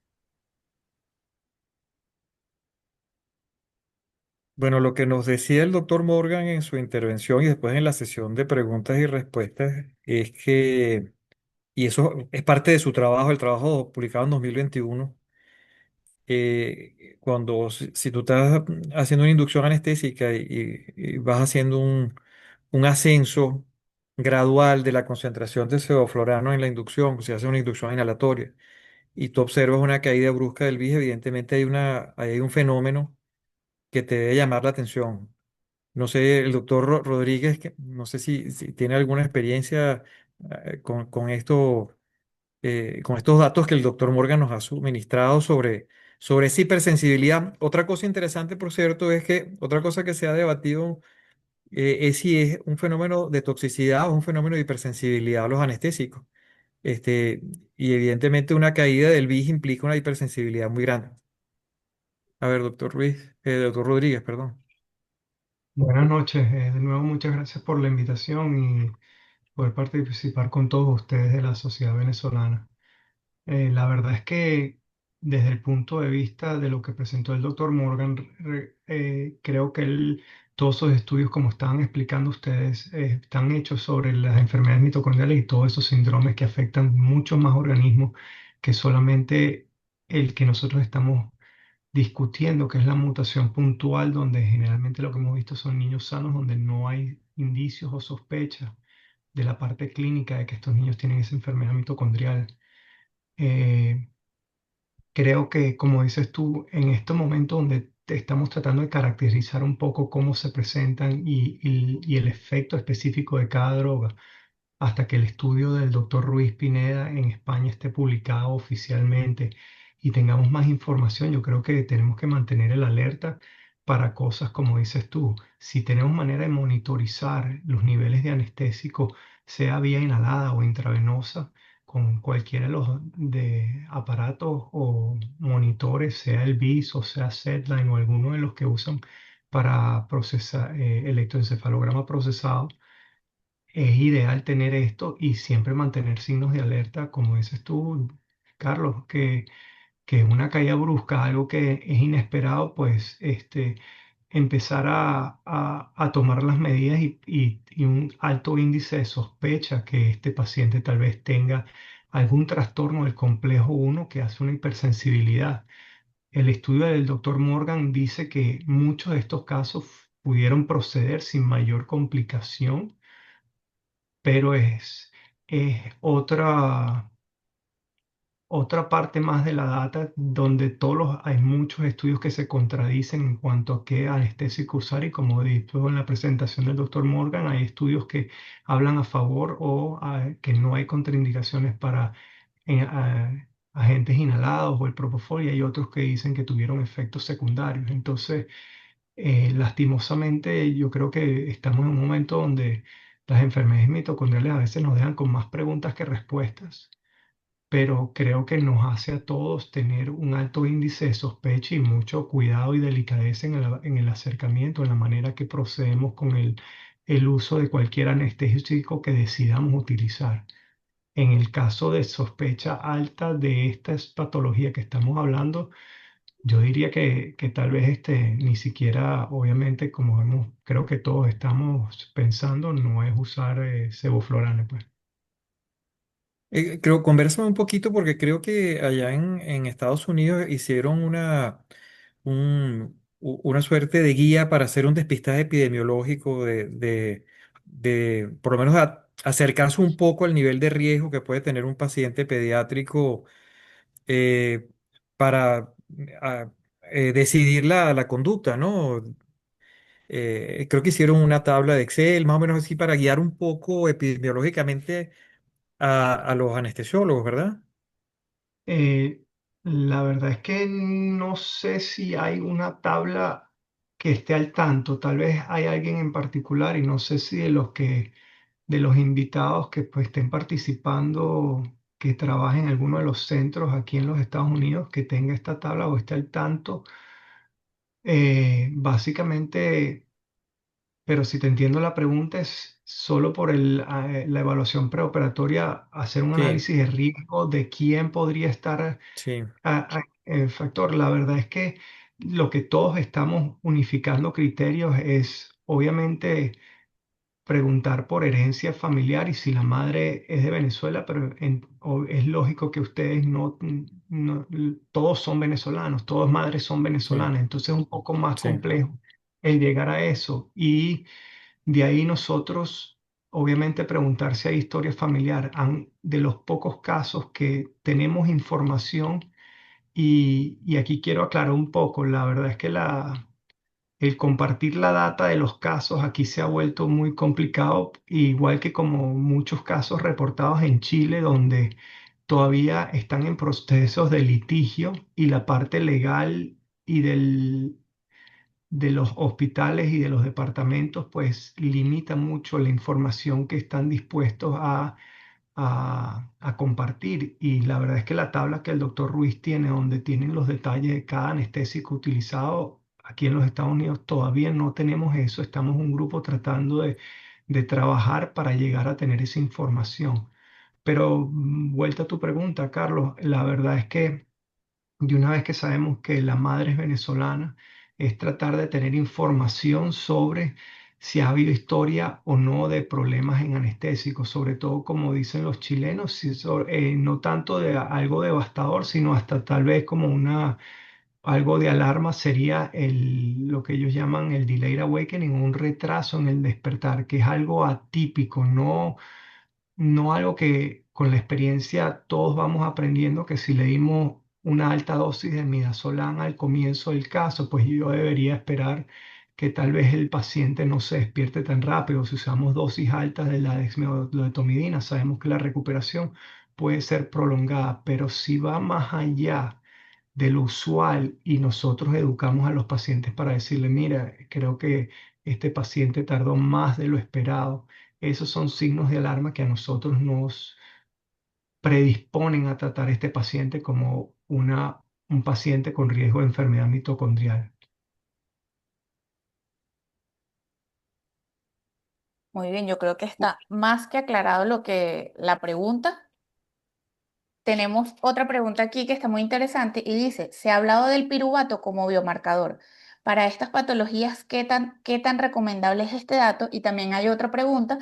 Bueno, lo que nos decía el doctor Morgan en su intervención y después en la sesión de preguntas y respuestas es que, y eso es parte de su trabajo, el trabajo publicado en 2021, si tú estás haciendo una inducción anestésica y vas haciendo un ascenso gradual de la concentración de sevoflurano en la inducción, si hace una inducción inhalatoria, y tú observas una caída brusca del BIS, evidentemente hay un fenómeno que te debe llamar la atención. No sé, el doctor Rodríguez, no sé si tiene alguna experiencia con esto, con estos datos que el doctor Morgan nos ha suministrado sobre esa hipersensibilidad. Otra cosa interesante, por cierto, es que otra cosa que se ha debatido es si es un fenómeno de toxicidad o un fenómeno de hipersensibilidad a los anestésicos. Este, y evidentemente una caída del BIS implica una hipersensibilidad muy grande. A ver, doctor Rodríguez, perdón. Buenas noches. De nuevo, muchas gracias por la invitación y poder participar con todos ustedes de la sociedad venezolana. La verdad es que desde el punto de vista de lo que presentó el doctor Morgan, creo que todos esos estudios, como estaban explicando ustedes, están hechos sobre las enfermedades mitocondriales y todos esos síndromes que afectan muchos más organismos que solamente el que nosotros estamos discutiendo, que es la mutación puntual, donde generalmente lo que hemos visto son niños sanos, donde no hay indicios o sospechas de la parte clínica de que estos niños tienen esa enfermedad mitocondrial. Eh, Creo que, como dices tú, en este momento donde estamos tratando de caracterizar un poco cómo se presentan y el efecto específico de cada droga, hasta que el estudio del doctor Ruiz Pineda en España esté publicado oficialmente y tengamos más información, yo creo que tenemos que mantener el alerta para cosas como dices tú. Si tenemos manera de monitorizar los niveles de anestésico, sea vía inhalada o intravenosa, con cualquiera de los aparatos o monitores, sea el BIS o sea SedLine o alguno de los que usan para procesar electroencefalograma procesado, es ideal tener esto y siempre mantener signos de alerta, como dices tú, Carlos, que una caída brusca, algo que es inesperado, pues empezar a tomar las medidas y un alto índice de sospecha que este paciente tal vez tenga algún trastorno del complejo 1 que hace una hipersensibilidad. El estudio del doctor Morgan dice que muchos de estos casos pudieron proceder sin mayor complicación, pero es otra parte más de la data donde hay muchos estudios que se contradicen en cuanto a qué anestésico usar y como dijo en la presentación del doctor Morgan, hay estudios que hablan a favor o que no hay contraindicaciones para agentes inhalados o el propofol, y hay otros que dicen que tuvieron efectos secundarios. Entonces, lastimosamente, yo creo que estamos en un momento donde las enfermedades mitocondriales a veces nos dejan con más preguntas que respuestas, pero creo que nos hace a todos tener un alto índice de sospecha y mucho cuidado y delicadeza en el acercamiento, en la manera que procedemos con el uso de cualquier anestésico que decidamos utilizar. En el caso de sospecha alta de esta patología que estamos hablando, yo diría que tal vez ni siquiera, obviamente, como vemos, creo que todos estamos pensando, no es usar sevoflurane, pues. Creo, conversame un poquito porque creo que allá en Estados Unidos hicieron una suerte de guía para hacer un despistaje epidemiológico por lo menos acercarse un poco al nivel de riesgo que puede tener un paciente pediátrico eh, para ah, decidir la conducta, ¿no? Creo que hicieron una tabla de Excel, más o menos así, para guiar un poco epidemiológicamente a los anestesiólogos, ¿verdad? Eh, la verdad es que no sé si hay una tabla que esté al tanto. Tal vez hay alguien en particular y no sé si de los invitados que pues, estén participando, que trabajen en alguno de los centros aquí en los Estados Unidos, que tenga esta tabla o esté al tanto. Básicamente, pero si te entiendo la pregunta es solo por la evaluación preoperatoria, hacer un Sí, análisis de riesgo de quién podría estar sí, factor. La verdad es que lo que todos estamos unificando criterios es obviamente preguntar por herencia familiar y si la madre es de Venezuela, pero es lógico que ustedes todos son venezolanos, todas madres son sí, venezolanas, entonces es un poco más sí, complejo el llegar a eso. Y de ahí nosotros, obviamente, preguntar si hay historia familiar. De los pocos casos que tenemos información, y aquí quiero aclarar un poco, la verdad es que el compartir la data de los casos aquí se ha vuelto muy complicado, igual que como muchos casos reportados en Chile, donde todavía están en procesos de litigio y la parte legal y de los hospitales y de los departamentos, pues limita mucho la información que están dispuestos a compartir. Y la verdad es que la tabla que el doctor Ruiz tiene, donde tienen los detalles de cada anestésico utilizado, aquí en los Estados Unidos todavía no tenemos eso. Estamos un grupo tratando de trabajar para llegar a tener esa información. Pero vuelta a tu pregunta, Carlos, la verdad es que y una vez que sabemos que la madre es venezolana, es tratar de tener información sobre si ha habido historia o no de problemas en anestésicos, sobre todo como dicen los chilenos, no tanto de algo devastador, sino hasta tal vez como algo de alarma sería lo que ellos llaman el delayed awakening, un retraso en el despertar, que es algo atípico, no algo que con la experiencia todos vamos aprendiendo que si le dimos una alta dosis de midazolam al comienzo del caso, pues yo debería esperar que tal vez el paciente no se despierte tan rápido. Si usamos dosis altas de la dexmedetomidina, sabemos que la recuperación puede ser prolongada, pero si va más allá de lo usual y nosotros educamos a los pacientes para decirle, mira, creo que este paciente tardó más de lo esperado. Esos son signos de alarma que a nosotros nos predisponen a tratar a este paciente como un paciente con riesgo de enfermedad mitocondrial. Muy bien, yo creo que está más que aclarado lo que la pregunta. Tenemos otra pregunta aquí que está muy interesante y dice, se ha hablado del piruvato como biomarcador. Para estas patologías, qué tan recomendable es este dato? Y también hay otra pregunta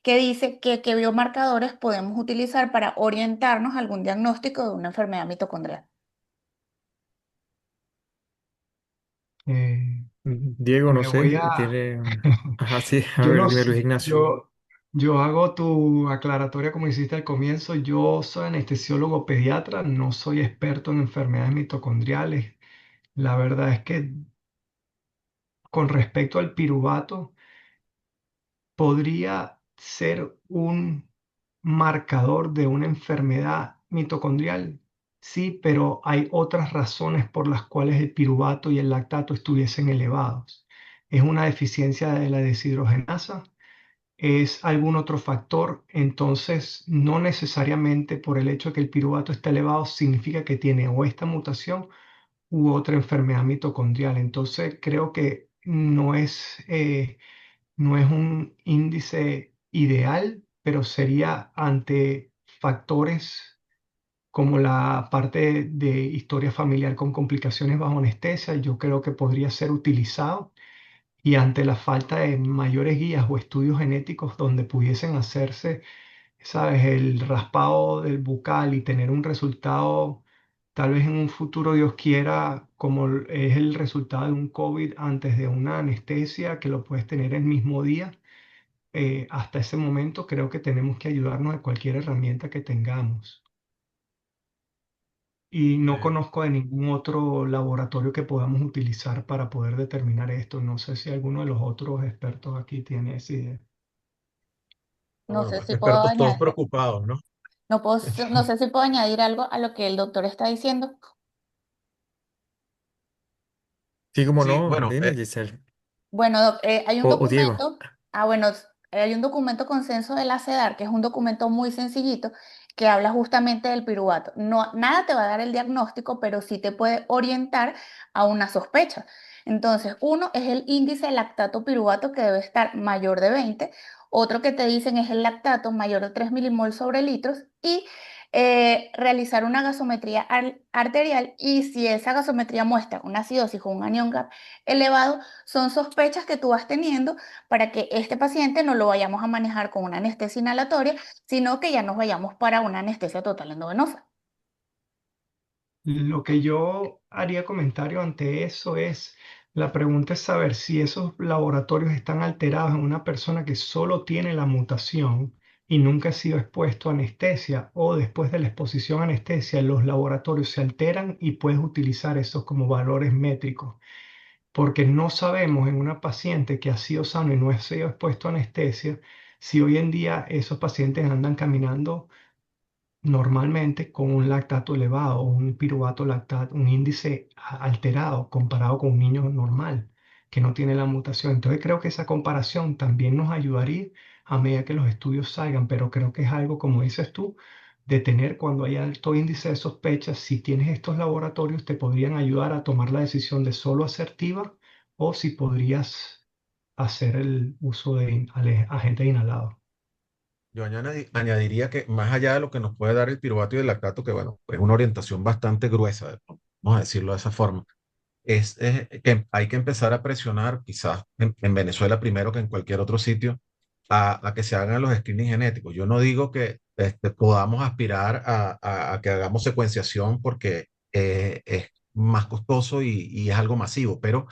que dice que qué biomarcadores podemos utilizar para orientarnos a algún diagnóstico de una enfermedad mitocondrial. Eh, Diego, no me voy sé, a, tiene... Ajá, sí, a yo ver, no dime sé, Luis Ignacio. yo hago tu aclaratoria como hiciste al comienzo. Yo soy anestesiólogo pediatra, no soy experto en enfermedades mitocondriales. La verdad es que con respecto al piruvato, podría ser un marcador de una enfermedad mitocondrial. sí, pero hay otras razones por las cuales el piruvato y el lactato estuviesen elevados. ¿Es una deficiencia de la deshidrogenasa? ¿Es algún otro factor? Entonces, no necesariamente por el hecho de que el piruvato esté elevado significa que tiene o esta mutación u otra enfermedad mitocondrial. Entonces, creo que no es un índice ideal, pero sería ante factores como la parte de historia familiar con complicaciones bajo anestesia, yo creo que podría ser utilizado y ante la falta de mayores guías o estudios genéticos donde pudiesen hacerse, ¿sabes?, el raspado del bucal y tener un resultado, tal vez en un futuro, Dios quiera, como es el resultado de un COVID antes de una anestesia, que lo puedes tener el mismo día. Hasta ese momento creo que tenemos que ayudarnos de cualquier herramienta que tengamos. Y no Eh, conozco de ningún otro laboratorio que podamos utilizar para poder determinar esto. No sé si alguno de los otros expertos aquí tiene esa idea. No bueno, sé más si que puedo expertos, todos añadir, preocupados, ¿no? no sé si puedo añadir algo a lo que el doctor está diciendo. Sí, como Sí, no, bueno, dime, Giselle. Bueno, hay un O Diego. documento, bueno, hay un documento consenso de la CEDAR, que es un documento muy sencillito, que habla justamente del piruvato. No, nada te va a dar el diagnóstico, pero sí te puede orientar a una sospecha. Entonces, uno es el índice de lactato piruvato que debe estar mayor de 20. Otro que te dicen es el lactato mayor de 3 milimol sobre litros y realizar una gasometría arterial, y si esa gasometría muestra una acidosis o un anión gap elevado, son sospechas que tú vas teniendo para que este paciente no lo vayamos a manejar con una anestesia inhalatoria, sino que ya nos vayamos para una anestesia total endovenosa. Lo que yo haría comentario ante eso es, la pregunta es saber si esos laboratorios están alterados en una persona que solo tiene la mutación y nunca ha sido expuesto a anestesia, o después de la exposición a anestesia los laboratorios se alteran y puedes utilizar esos como valores métricos, porque no sabemos en una paciente que ha sido sano y no ha sido expuesto a anestesia si hoy en día esos pacientes andan caminando normalmente con un lactato elevado o un piruvato lactato, un índice alterado comparado con un niño normal que no tiene la mutación. Entonces creo que esa comparación también nos ayudaría a medida que los estudios salgan, pero creo que es algo, como dices tú, de tener cuando hay alto índice de sospecha, si tienes estos laboratorios, te podrían ayudar a tomar la decisión de solo asertiva o si podrías hacer el uso de agente inhalado. yo añadiría que más allá de lo que nos puede dar el piruvato y el lactato, que bueno, es una orientación bastante gruesa, vamos a decirlo de esa forma, es que hay que empezar a presionar, quizás en Venezuela primero que en cualquier otro sitio, a que se hagan los screenings genéticos. Yo no digo que podamos aspirar a que hagamos secuenciación porque es más costoso y es algo masivo, pero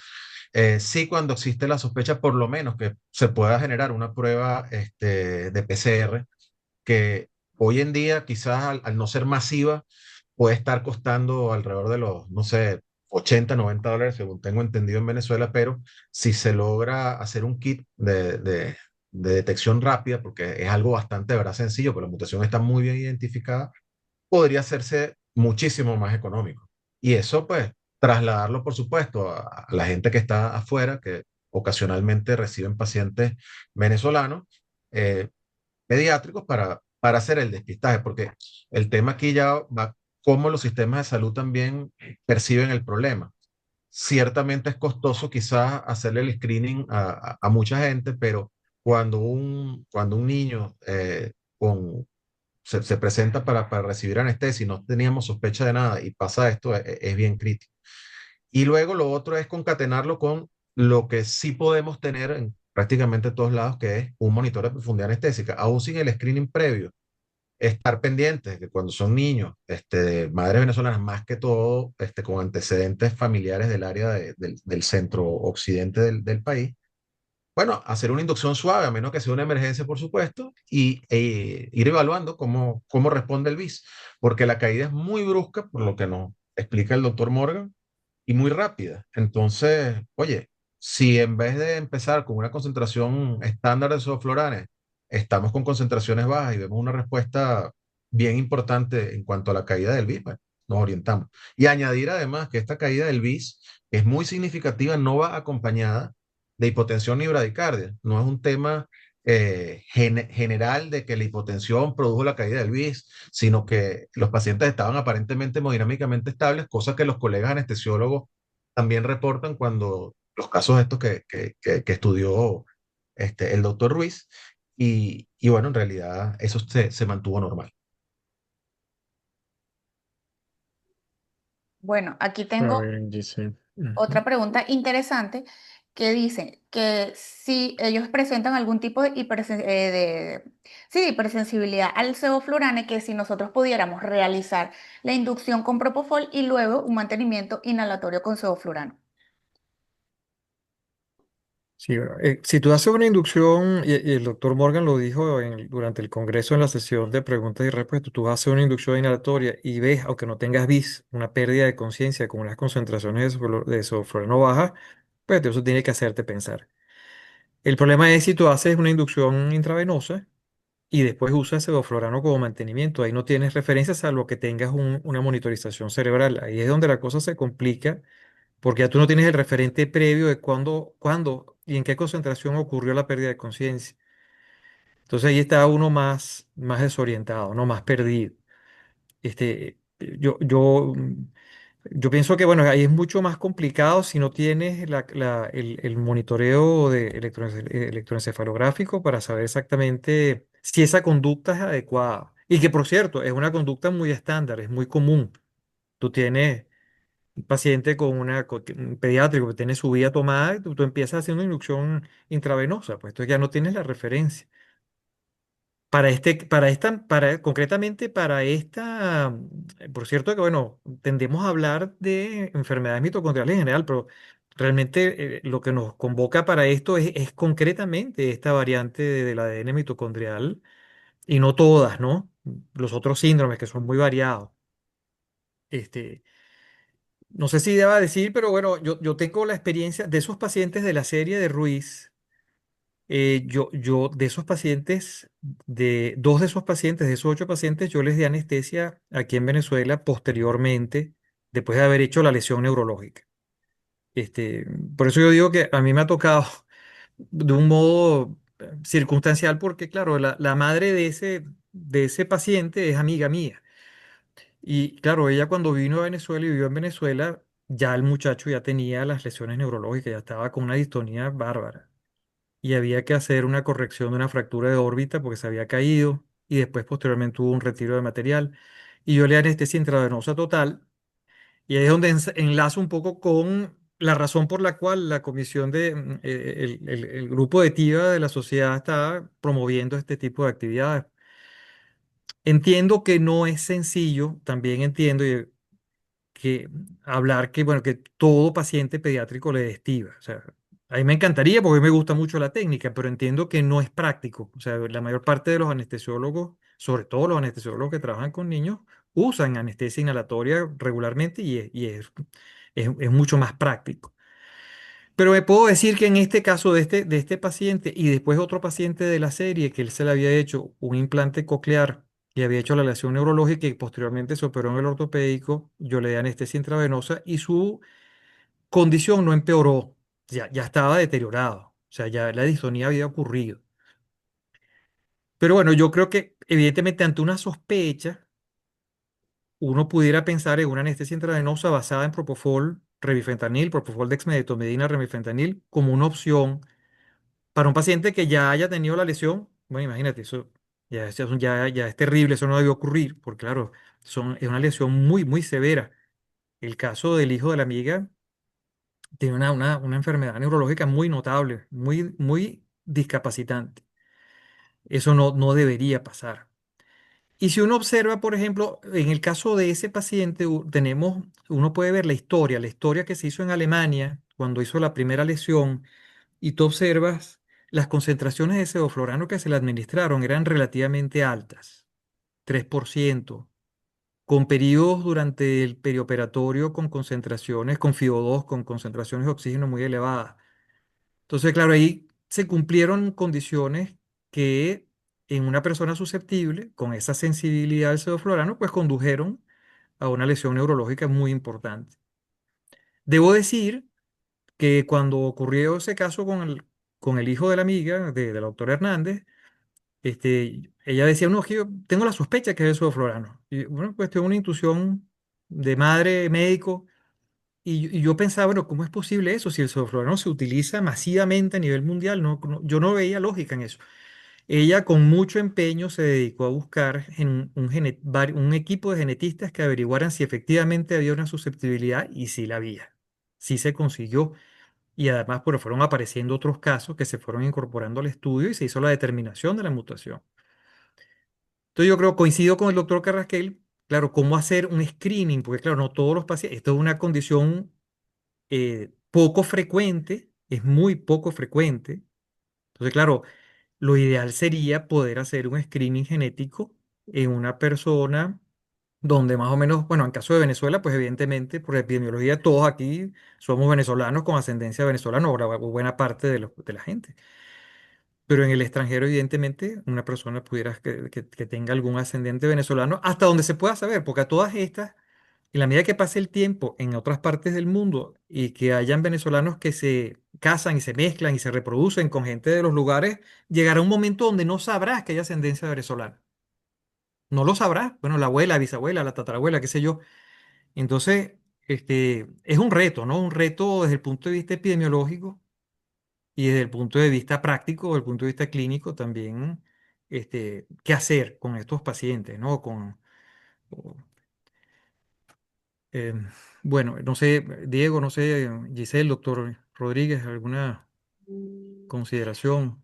sí, cuando existe la sospecha, por lo menos que se pueda generar una prueba de PCR, que hoy en día quizás al no ser masiva, puede estar costando alrededor de los, no sé, 80, $90, según tengo entendido en Venezuela, pero si se logra hacer un kit de detección rápida, porque es algo bastante, de verdad, sencillo, pero la mutación está muy bien identificada, podría hacerse muchísimo más económico. Y eso, pues, trasladarlo, por supuesto, a la gente que está afuera, que ocasionalmente reciben pacientes venezolanos, eh, pediátricos, para hacer el despistaje, porque el tema aquí ya va cómo los sistemas de salud también perciben el problema. Ciertamente es costoso quizás hacerle el screening a mucha gente, pero cuando un niño se presenta para recibir anestesia y no teníamos sospecha de nada y pasa esto, es bien crítico. Y luego lo otro es concatenarlo con lo que sí podemos tener en prácticamente todos lados, que es un monitor de profundidad anestésica, aún sin el screening previo. Estar pendientes de que cuando son niños, de madres venezolanas, más que todo, con antecedentes familiares del área del centro occidente del país, bueno, hacer una inducción suave, a menos que sea una emergencia, por supuesto, y ir evaluando cómo responde el BIS, porque la caída es muy brusca, por lo que nos explica el doctor Morgan, y muy rápida. Entonces, oye, si en vez de empezar con una concentración estándar de sofloranes, estamos con concentraciones bajas y vemos una respuesta bien importante en cuanto a la caída del BIS, pues, nos orientamos. Y añadir además que esta caída del BIS es muy significativa, no va acompañada de hipotensión ni bradicardia. No es un tema general de que la hipotensión produjo la caída del BIS, sino que los pacientes estaban aparentemente hemodinámicamente estables, cosa que los colegas anestesiólogos también reportan cuando los casos estos que estudió el doctor Ruiz, y bueno, en realidad eso se mantuvo normal. Bueno, aquí A tengo ver, dice. otra pregunta interesante que dice que si ellos presentan algún tipo de, sí, de hipersensibilidad al sevoflurane, que si nosotros pudiéramos realizar la inducción con propofol y luego un mantenimiento inhalatorio con sevoflurano. Sí, bueno, si tú haces una inducción, y el doctor Morgan lo dijo durante el congreso en la sesión de preguntas y respuestas, tú haces una inducción inhalatoria y ves, aunque no tengas BIS, una pérdida de conciencia con unas concentraciones de sevoflurano bajas, pues eso tiene que hacerte pensar. El problema es si tú haces una inducción intravenosa y después usas sevoflurano como mantenimiento, ahí no tienes referencias salvo que tengas una monitorización cerebral. Ahí es donde la cosa se complica porque ya tú no tienes el referente previo de cuándo y en qué concentración ocurrió la pérdida de conciencia. Entonces ahí está uno más desorientado, ¿no? Más perdido. Yo, yo, mm, yo pienso que, bueno, ahí es mucho más complicado si no tienes el monitoreo de electroencefalográfico para saber exactamente si esa conducta es adecuada. Y que, por cierto, es una conducta muy estándar, es muy común. Tú tienes un paciente un pediátrico que tiene su vía tomada, y tú empiezas haciendo inducción intravenosa, pues entonces ya no tienes la referencia. Concretamente para esta, por cierto que bueno, tendemos a hablar de enfermedades mitocondriales en general, pero realmente lo que nos convoca para esto es concretamente esta variante del ADN mitocondrial y no todas, ¿no? Los otros síndromes que son muy variados. Este, No sé si deba decir, pero bueno, yo tengo la experiencia de esos pacientes de la serie de Ruiz. De esos pacientes, de dos de esos pacientes, de esos 8 pacientes, yo les di anestesia aquí en Venezuela posteriormente, después de haber hecho la lesión neurológica. Por eso yo digo que a mí me ha tocado de un modo circunstancial, porque claro, la madre de ese paciente es amiga mía. Y claro, ella cuando vino a Venezuela y vivió en Venezuela, ya el muchacho ya tenía las lesiones neurológicas, ya estaba con una distonía bárbara. Y había que hacer una corrección de una fractura de órbita porque se había caído y después posteriormente hubo un retiro de material. Y yo le anestesia intravenosa total. Y ahí es donde enlazo un poco con la razón por la cual la comisión el grupo de TIVA de la sociedad está promoviendo este tipo de actividades. Entiendo que no es sencillo, también entiendo, que hablar bueno, que todo paciente pediátrico le dé estiva. O sea, a mí me encantaría porque me gusta mucho la técnica, pero entiendo que no es práctico. O sea, la mayor parte de los anestesiólogos, sobre todo los anestesiólogos que trabajan con niños, usan anestesia inhalatoria regularmente y es mucho más práctico. Pero me puedo decir que en este caso de este paciente y después otro paciente de la serie, que él se le había hecho un implante coclear y había hecho la lesión neurológica y posteriormente se operó en el ortopédico, yo le di anestesia intravenosa y su condición no empeoró, ya estaba deteriorado, o sea, ya la distonía había ocurrido. Pero bueno, yo creo que evidentemente ante una sospecha, uno pudiera pensar en una anestesia intravenosa basada en propofol, revifentanil, propofol dexmedetomidina, remifentanil como una opción para un paciente que ya haya tenido la lesión. Bueno, imagínate, ya es terrible, eso no debió ocurrir, porque claro, es una lesión muy, muy severa. El caso del hijo de la amiga tiene una enfermedad neurológica muy notable, muy, muy discapacitante. Eso no debería pasar. Y si uno observa, por ejemplo, en el caso de ese paciente, uno puede ver la historia que se hizo en Alemania cuando hizo la primera lesión y tú observas las concentraciones de sevoflurano que se le administraron eran relativamente altas, 3%, con periodos durante el perioperatorio con concentraciones, con FiO2, con concentraciones de oxígeno muy elevadas. Entonces, claro, ahí se cumplieron condiciones que en una persona susceptible, con esa sensibilidad al sevoflurano, pues condujeron a una lesión neurológica muy importante. Debo decir que cuando ocurrió ese caso con el hijo de la amiga de la doctora Hernández, ella decía, no, que yo tengo la sospecha que es el sevoflurano. Y bueno, pues tengo una intuición de madre médico. Y yo pensaba, bueno, ¿cómo es posible eso? Si el sevoflurano se utiliza masivamente a nivel mundial, yo no veía lógica en eso. Ella con mucho empeño se dedicó a buscar en un equipo de genetistas que averiguaran si efectivamente había una susceptibilidad y sí la había. Sí se consiguió. Y además, pues fueron apareciendo otros casos que se fueron incorporando al estudio y se hizo la determinación de la mutación. Entonces yo creo, coincido con el doctor Carrasquel, claro, cómo hacer un screening, porque claro, no todos los pacientes, esto es una condición poco frecuente, es muy poco frecuente. Entonces, claro, lo ideal sería poder hacer un screening genético en una persona donde más o menos, bueno, en caso de Venezuela, pues evidentemente por epidemiología todos aquí somos venezolanos con ascendencia venezolana, o buena parte de la gente. Pero en el extranjero, evidentemente, una persona pudiera que tenga algún ascendente venezolano, hasta donde se pueda saber, porque a todas estas, en la medida que pase el tiempo en otras partes del mundo y que hayan venezolanos que se casan y se mezclan y se reproducen con gente de los lugares, llegará un momento donde no sabrás que hay ascendencia venezolana. No lo sabrás. Bueno, la abuela, la bisabuela, la tatarabuela, qué sé yo. Entonces, es un reto, ¿no? Un reto desde el punto de vista epidemiológico y desde el punto de vista práctico, desde el punto de vista clínico también, qué hacer con estos pacientes, ¿no? O- eh, bueno, no sé, Diego, no sé, Giselle, doctor Rodríguez, ¿alguna consideración?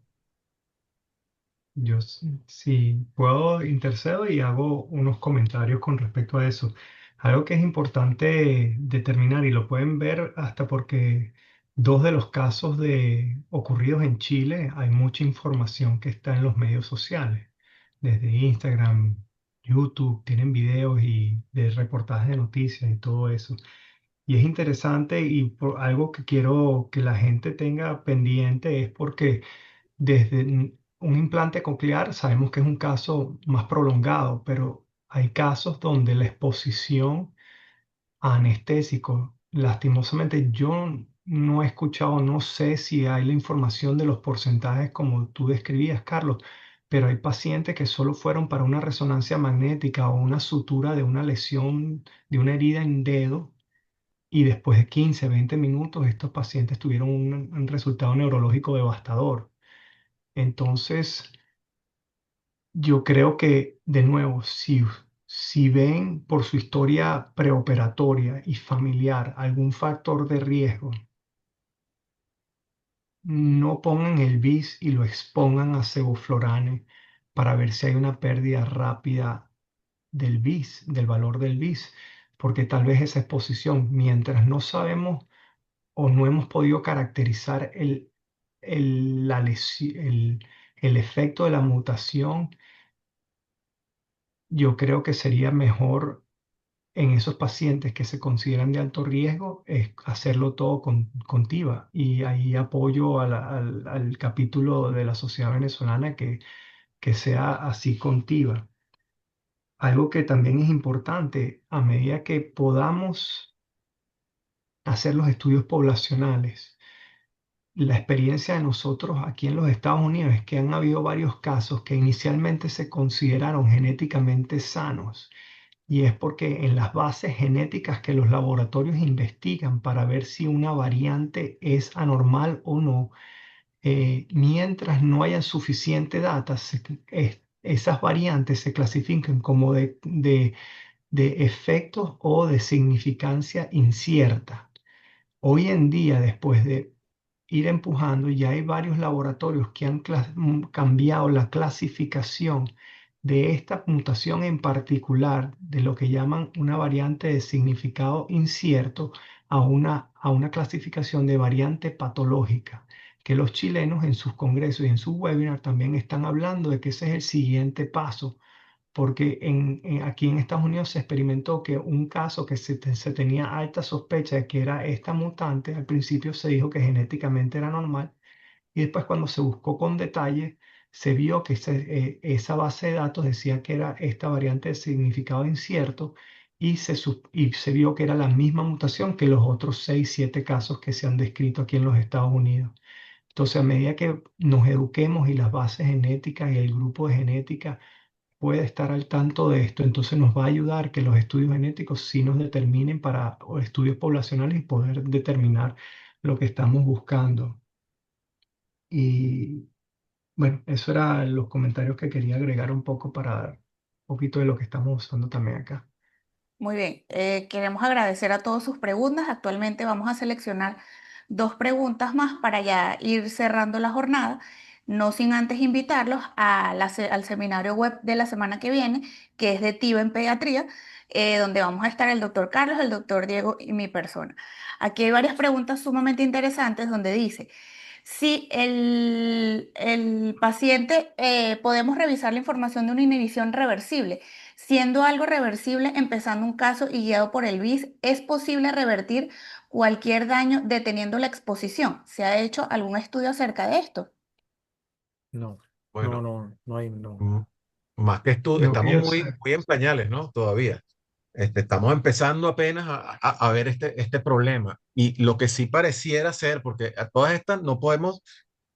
Yo si puedo intercedo y hago unos comentarios con respecto a eso. Algo que es importante determinar y lo pueden ver hasta porque dos de los casos ocurridos en Chile hay mucha información que está en los medios sociales, desde Instagram, YouTube, tienen videos y de reportajes de noticias y todo eso. Y es interesante y algo que quiero que la gente tenga pendiente es porque desde un implante coclear sabemos que es un caso más prolongado, pero hay casos donde la exposición a anestésicos, lastimosamente yo no he escuchado, no sé si hay la información de los porcentajes como tú describías, Carlos, pero hay pacientes que solo fueron para una resonancia magnética o una sutura de una lesión, de una herida en dedo. Y después de 15, 20 minutos, estos pacientes tuvieron un resultado neurológico devastador. Entonces, yo creo que, de nuevo, si ven por su historia preoperatoria y familiar algún factor de riesgo, no pongan el bis y lo expongan a sevoflurane para ver si hay una pérdida rápida del bis, del valor del bis, porque tal vez esa exposición, mientras no sabemos o no hemos podido caracterizar el efecto de la mutación, yo creo que sería mejor en esos pacientes que se consideran de alto riesgo es hacerlo todo con TIVA. Y ahí apoyo al capítulo de la Sociedad Venezolana que sea así con TIVA. Algo que también es importante, a medida que podamos hacer los estudios poblacionales, la experiencia de nosotros aquí en los Estados Unidos es que han habido varios casos que inicialmente se consideraron genéticamente sanos. Y es porque en las bases genéticas que los laboratorios investigan para ver si una variante es anormal o no, mientras no haya suficiente data, esas variantes se clasifican como de efectos o de significancia incierta. Hoy en día, después de ir empujando, ya hay varios laboratorios que han cambiado la clasificación de esta mutación en particular, de lo que llaman una variante de significado incierto, a una clasificación de variante patológica, que los chilenos en sus congresos y en sus webinars también están hablando de que ese es el siguiente paso porque aquí en Estados Unidos se experimentó que un caso que se tenía alta sospecha de que era esta mutante, al principio se dijo que genéticamente era normal y después cuando se buscó con detalle, se vio que esa base de datos decía que era esta variante de significado incierto y se vio que era la misma mutación que los otros 6 7 casos que se han descrito aquí en los Estados Unidos. Entonces, a medida que nos eduquemos y las bases genéticas y el grupo de genética puede estar al tanto de esto, entonces nos va a ayudar que los estudios genéticos sí nos determinen para o estudios poblacionales y poder determinar lo que estamos buscando. Y bueno, eso eran los comentarios que quería agregar un poco para dar un poquito de lo que estamos usando también acá. Muy bien, queremos agradecer a todos sus preguntas. Actualmente vamos a seleccionar dos preguntas más para ya ir cerrando la jornada, no sin antes invitarlos a al seminario web de la semana que viene, que es de TIVA en pediatría, donde vamos a estar el doctor Carlos, el doctor Diego y mi persona. Aquí hay varias preguntas sumamente interesantes donde dice, si el paciente, podemos revisar la información de una inhibición reversible. Siendo algo reversible, empezando un caso y guiado por el BIS, ¿es posible revertir cualquier daño deteniendo la exposición? ¿Se ha hecho algún estudio acerca de esto? No, no, Bueno, no, no hay, no. mm, más que esto, Lo que estamos yo muy, sé. muy en pañales, ¿no? Todavía. Estamos empezando apenas a ver este problema. Y lo que sí pareciera ser, porque a todas estas no podemos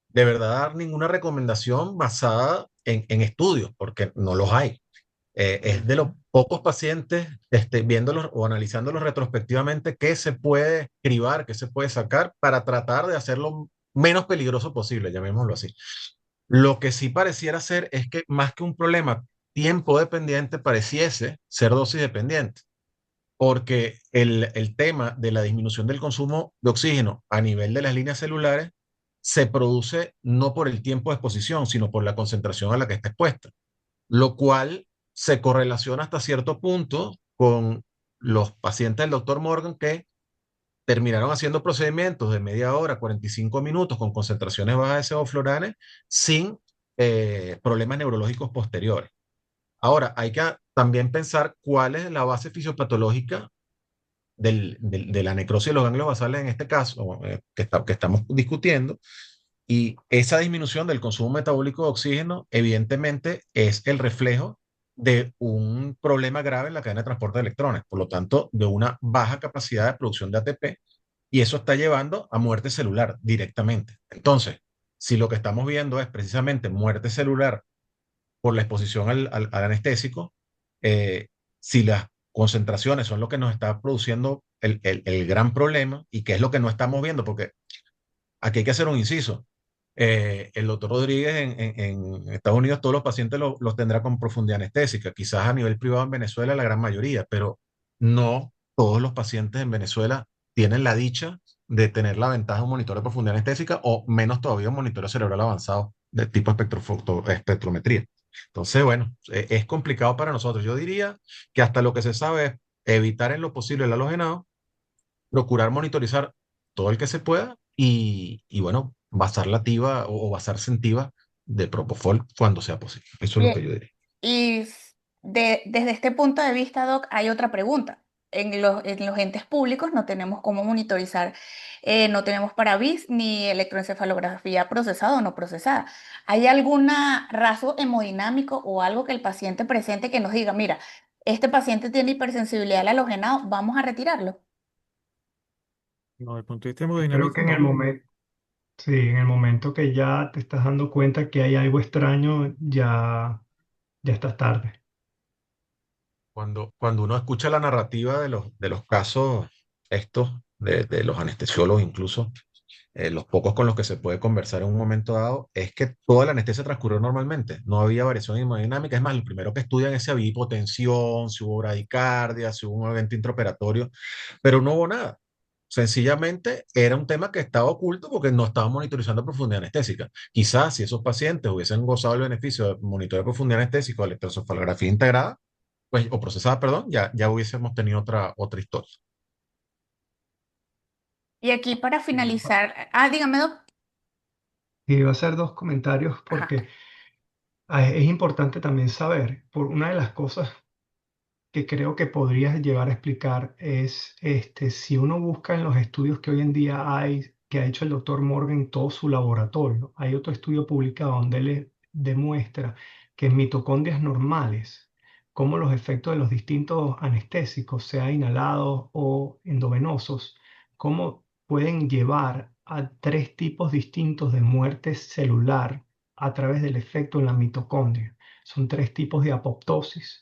de verdad dar ninguna recomendación basada en estudios, porque no los hay. Es de los pocos pacientes, viéndolos o analizándolos retrospectivamente, que se puede cribar, que se puede sacar para tratar de hacerlo menos peligroso posible, llamémoslo así. Lo que sí pareciera ser es que más que un problema tiempo dependiente, pareciese ser dosis dependiente, porque el tema de la disminución del consumo de oxígeno a nivel de las líneas celulares se produce no por el tiempo de exposición, sino por la concentración a la que está expuesta, lo cual se correlaciona hasta cierto punto con los pacientes del doctor Morgan que terminaron haciendo procedimientos de media hora, 45 minutos con concentraciones bajas de sevoflurane sin problemas neurológicos posteriores. Ahora, hay que también pensar cuál es la base fisiopatológica de la necrosis de los ganglios basales en este caso, que estamos discutiendo, y esa disminución del consumo metabólico de oxígeno, evidentemente, es el reflejo de un problema grave en la cadena de transporte de electrones, por lo tanto, de una baja capacidad de producción de ATP, y eso está llevando a muerte celular directamente. Entonces, si lo que estamos viendo es precisamente muerte celular por la exposición al anestésico, eh, si las concentraciones son lo que nos está produciendo el gran problema y que es lo que no estamos viendo, porque aquí hay que hacer un inciso. El doctor Rodríguez en Estados Unidos todos los pacientes los tendrá con profundidad anestésica, quizás a nivel privado en Venezuela la gran mayoría, pero no todos los pacientes en Venezuela tienen la dicha de tener la ventaja de un monitor de profundidad anestésica o menos todavía un monitor cerebral avanzado de tipo espectrometría. Entonces, bueno, es complicado para nosotros. Yo diría que hasta lo que se sabe es evitar en lo posible el halogenado, procurar monitorizar todo el que se pueda y bueno, basar la TIVA o basarse en TIVA de Propofol cuando sea posible. Eso es lo Bien, que yo diría. y desde este punto de vista, Doc, hay otra pregunta. En los entes públicos no tenemos cómo monitorizar, no tenemos para BIS ni electroencefalografía procesada o no procesada. ¿Hay algún rasgo hemodinámico o algo que el paciente presente que nos diga, mira, este paciente tiene hipersensibilidad al halogenado, vamos a retirarlo? No, desde el punto de vista Creo que hemodinámico, en el no. momento, sí, en el momento que ya te estás dando cuenta que hay algo extraño, ya estás tarde. Cuando uno escucha la narrativa de los casos estos, de los anestesiólogos incluso, los pocos con los que se puede conversar en un momento dado, es que toda la anestesia transcurrió normalmente, no había variación hemodinámica, es más, lo primero que estudian es si había hipotensión, si hubo bradicardia, si hubo un evento intraoperatorio, pero no hubo nada. Sencillamente era un tema que estaba oculto porque no estaba monitorizando profundidad anestésica. Quizás si esos pacientes hubiesen gozado el beneficio de monitoreo de profundidad anestésica o electroencefalografía integrada, pues, o procesada, perdón, ya hubiésemos tenido otra historia. Y aquí para Sí. finalizar, dígame, Doc. Y iba a hacer dos comentarios Ajá. porque es importante también saber, por una de las cosas que creo que podrías llegar a explicar es si uno busca en los estudios que hoy en día hay, que ha hecho el doctor Morgan en todo su laboratorio, hay otro estudio publicado donde le demuestra que en mitocondrias normales, cómo los efectos de los distintos anestésicos, sea inhalados o endovenosos, cómo pueden llevar a tres tipos distintos de muerte celular a través del efecto en la mitocondria. Son tres tipos de apoptosis.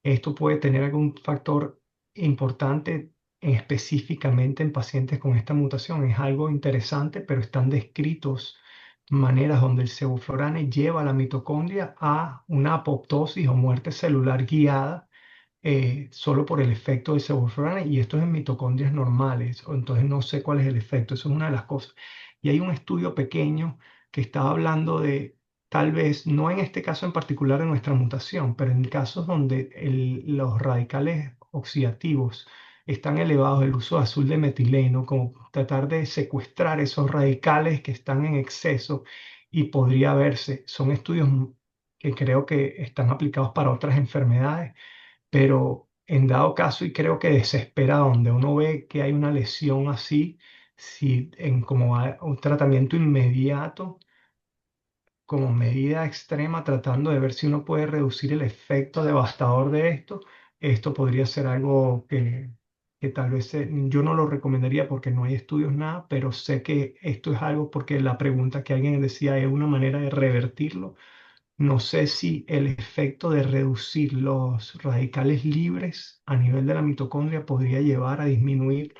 Esto puede tener algún factor importante específicamente en pacientes con esta mutación. Es algo interesante, pero están descritos maneras donde el sevoflurane lleva a la mitocondria a una apoptosis o muerte celular guiada solo por el efecto del sevoflurane, y esto es en mitocondrias normales, entonces no sé cuál es el efecto, eso es una de las cosas. Y hay un estudio pequeño que estaba hablando de, tal vez, no en este caso en particular de nuestra mutación, pero en casos donde los radicales oxidativos están elevados, el uso de azul de metileno, como tratar de secuestrar esos radicales que están en exceso y podría verse. Son estudios que creo que están aplicados para otras enfermedades, pero en dado caso, y creo que desespera, donde uno ve que hay una lesión así, si en como un tratamiento inmediato, como medida extrema, tratando de ver si uno puede reducir el efecto devastador de esto, esto podría ser algo que tal vez yo no lo recomendaría porque no hay estudios, nada, pero sé que esto es algo porque la pregunta que alguien decía es una manera de revertirlo. No sé si el efecto de reducir los radicales libres a nivel de la mitocondria podría llevar a disminuir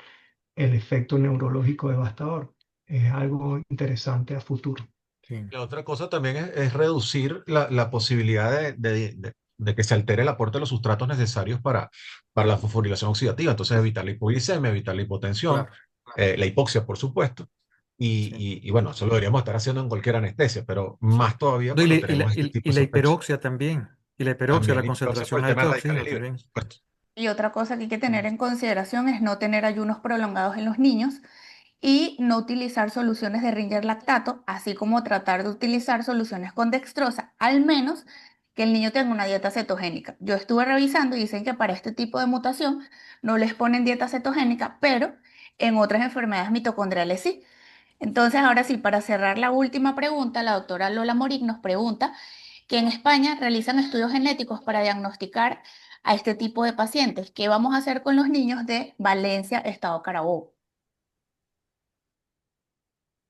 el efecto neurológico devastador. Es algo interesante a futuro. Sí, La otra cosa también es reducir la posibilidad de que se altere el aporte de los sustratos necesarios para la fosforilación oxidativa. Entonces, evitar la hipoglicemia, evitar la hipotensión, claro, la hipoxia, por supuesto. sí, Y bueno, eso lo deberíamos estar haciendo en cualquier anestesia, pero sí. más todavía No, cuando tenemos este tipo y de la sospechas. hiperoxia también. Y la hiperoxia, También la la hipoxia por concentración el tema alta de de radicales oxígeno libres, también. por supuesto. Y otra cosa que hay que Sí, tener en consideración es no tener ayunos prolongados en los niños y no utilizar soluciones de Ringer lactato, así como tratar de utilizar soluciones con dextrosa, al menos que el niño tenga una dieta cetogénica. Yo estuve revisando y dicen que para este tipo de mutación no les ponen dieta cetogénica, pero en otras enfermedades mitocondriales sí. Entonces, ahora sí, para cerrar la última pregunta, la doctora Lola Morig nos pregunta que en España realizan estudios genéticos para diagnosticar a este tipo de pacientes. ¿Qué vamos a hacer con los niños de Valencia, Estado Carabobo?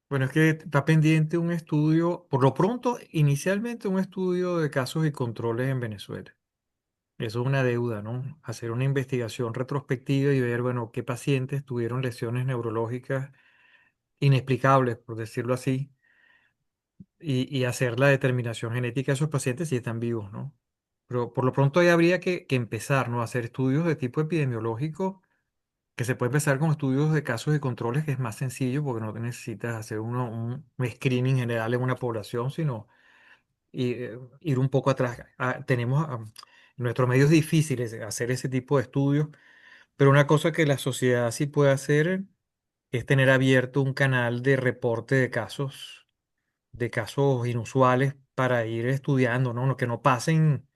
bueno, es que está pendiente un estudio, por lo pronto, inicialmente un estudio de casos y controles en Venezuela. Eso es una deuda, ¿no? Hacer una investigación retrospectiva y ver, bueno, qué pacientes tuvieron lesiones neurológicas inexplicables, por decirlo así, y hacer la determinación genética de esos pacientes si están vivos, ¿no? Pero por lo pronto ahí habría que empezar, ¿no? A hacer estudios de tipo epidemiológico, que se puede empezar con estudios de casos y controles, que es más sencillo porque no necesitas hacer un screening general en una población, sino ir un poco atrás. Tenemos en nuestros medios difíciles hacer ese tipo de estudios, pero una cosa que la sociedad sí puede hacer es tener abierto un canal de reporte de casos inusuales para ir estudiando, ¿no? Que no pasen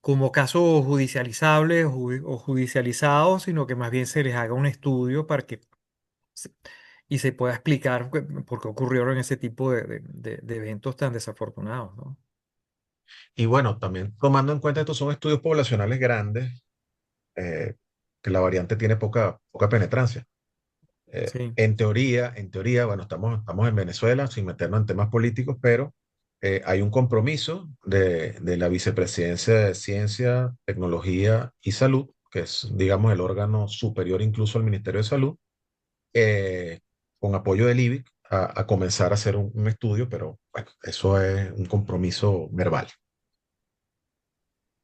como casos judicializables o judicializados, sino que más bien se les haga un estudio para que se- y se pueda explicar por qué ocurrieron ese tipo de eventos tan desafortunados, ¿no? Y bueno, también tomando en cuenta estos son estudios poblacionales grandes, eh, que la variante tiene poca penetrancia. Sí. Bueno, estamos en Venezuela sin meternos en temas políticos, pero hay un compromiso de la Vicepresidencia de Ciencia, Tecnología y Salud, que es, digamos, el órgano superior incluso al Ministerio de Salud, eh, con apoyo del IBIC, a comenzar a hacer un estudio, pero bueno, eso es un compromiso verbal.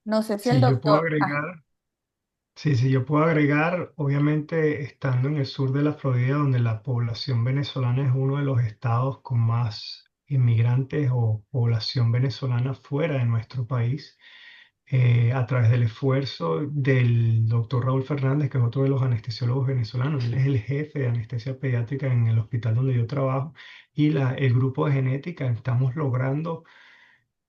No sé si el Si yo puedo doctor... Ah, agregar, sí, yo puedo agregar, obviamente estando en el sur de la Florida, donde la población venezolana es uno de los estados con más inmigrantes o población venezolana fuera de nuestro país, a través del esfuerzo del doctor Raúl Fernández, que es otro de los anestesiólogos venezolanos. Él es el jefe de anestesia pediátrica en el hospital donde yo trabajo, y el grupo de genética estamos logrando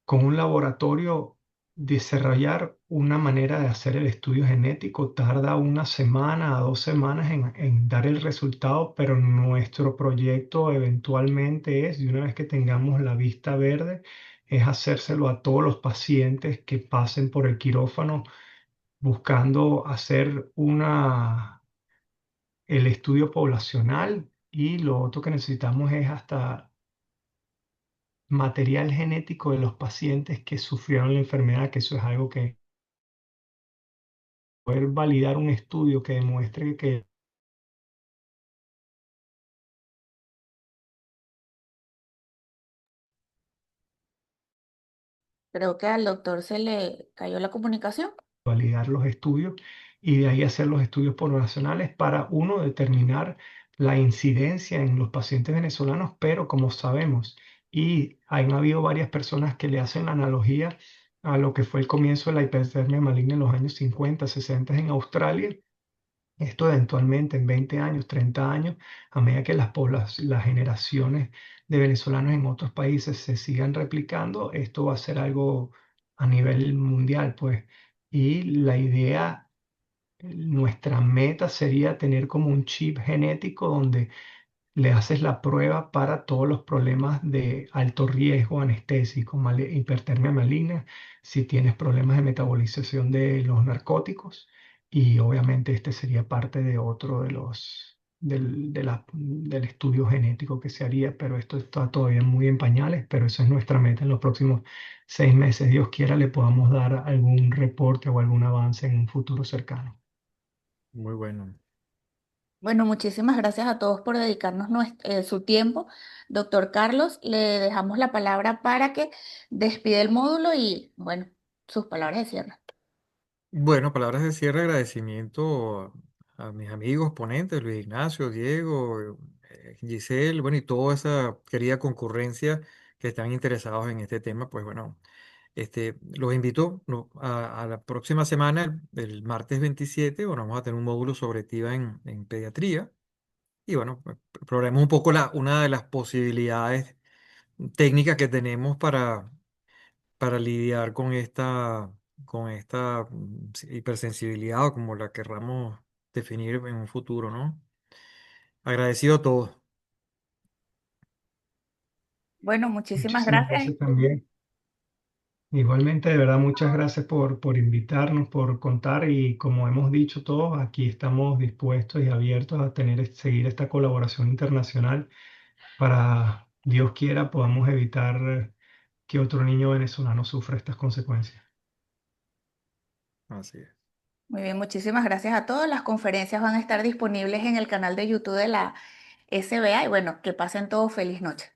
con un laboratorio desarrollar una manera de hacer el estudio genético. Tarda una semana a 2 semanas en dar el resultado, pero nuestro proyecto eventualmente es, de una vez que tengamos la vista verde, es hacérselo a todos los pacientes que pasen por el quirófano buscando hacer el estudio poblacional, y lo otro que necesitamos es hasta material genético de los pacientes que sufrieron la enfermedad, que eso es algo que poder validar un estudio que demuestre que Creo que al doctor se le cayó la comunicación. validar los estudios y de ahí hacer los estudios poblacionales para uno determinar la incidencia en los pacientes venezolanos, pero como sabemos, y han habido varias personas que le hacen la analogía a lo que fue el comienzo de la hipertermia maligna en los años 50, 60 en Australia. Esto eventualmente en 20 años, 30 años, a medida que las generaciones de venezolanos en otros países se sigan replicando, esto va a ser algo a nivel mundial, pues. Y la idea, nuestra meta sería tener como un chip genético donde le haces la prueba para todos los problemas de alto riesgo anestésico, hipertermia maligna, si tienes problemas de metabolización de los narcóticos, y obviamente este sería parte de otro de del estudio genético que se haría, pero esto está todavía muy en pañales, pero esa es nuestra meta en los próximos 6 meses. Dios quiera le podamos dar algún reporte o algún avance en un futuro cercano. Muy bueno. Bueno, muchísimas gracias a todos por dedicarnos su tiempo. Doctor Carlos, le dejamos la palabra para que despide el módulo y, bueno, sus palabras de cierre. Bueno, palabras de cierre, agradecimiento a mis amigos ponentes, Luis Ignacio, Diego, Giselle, bueno, y toda esa querida concurrencia que están interesados en este tema, pues bueno, los invito no, a la próxima semana, el martes 27, bueno, vamos a tener un módulo sobre TIVA en pediatría, y bueno, pues, exploraremos un poco una de las posibilidades técnicas que tenemos para lidiar con esta hipersensibilidad o como la querramos definir en un futuro, ¿no? Agradecido a todos. Bueno, muchísimas Muchísimas gracias. gracias también. Igualmente, de verdad, muchas gracias por invitarnos, por contar, y como hemos dicho todos, aquí estamos dispuestos y abiertos a seguir esta colaboración internacional para, Dios quiera, podamos evitar que otro niño venezolano sufra estas consecuencias. Así es. Muy bien, muchísimas gracias a todos. Las conferencias van a estar disponibles en el canal de YouTube de la SBA y bueno, que pasen todos feliz noche.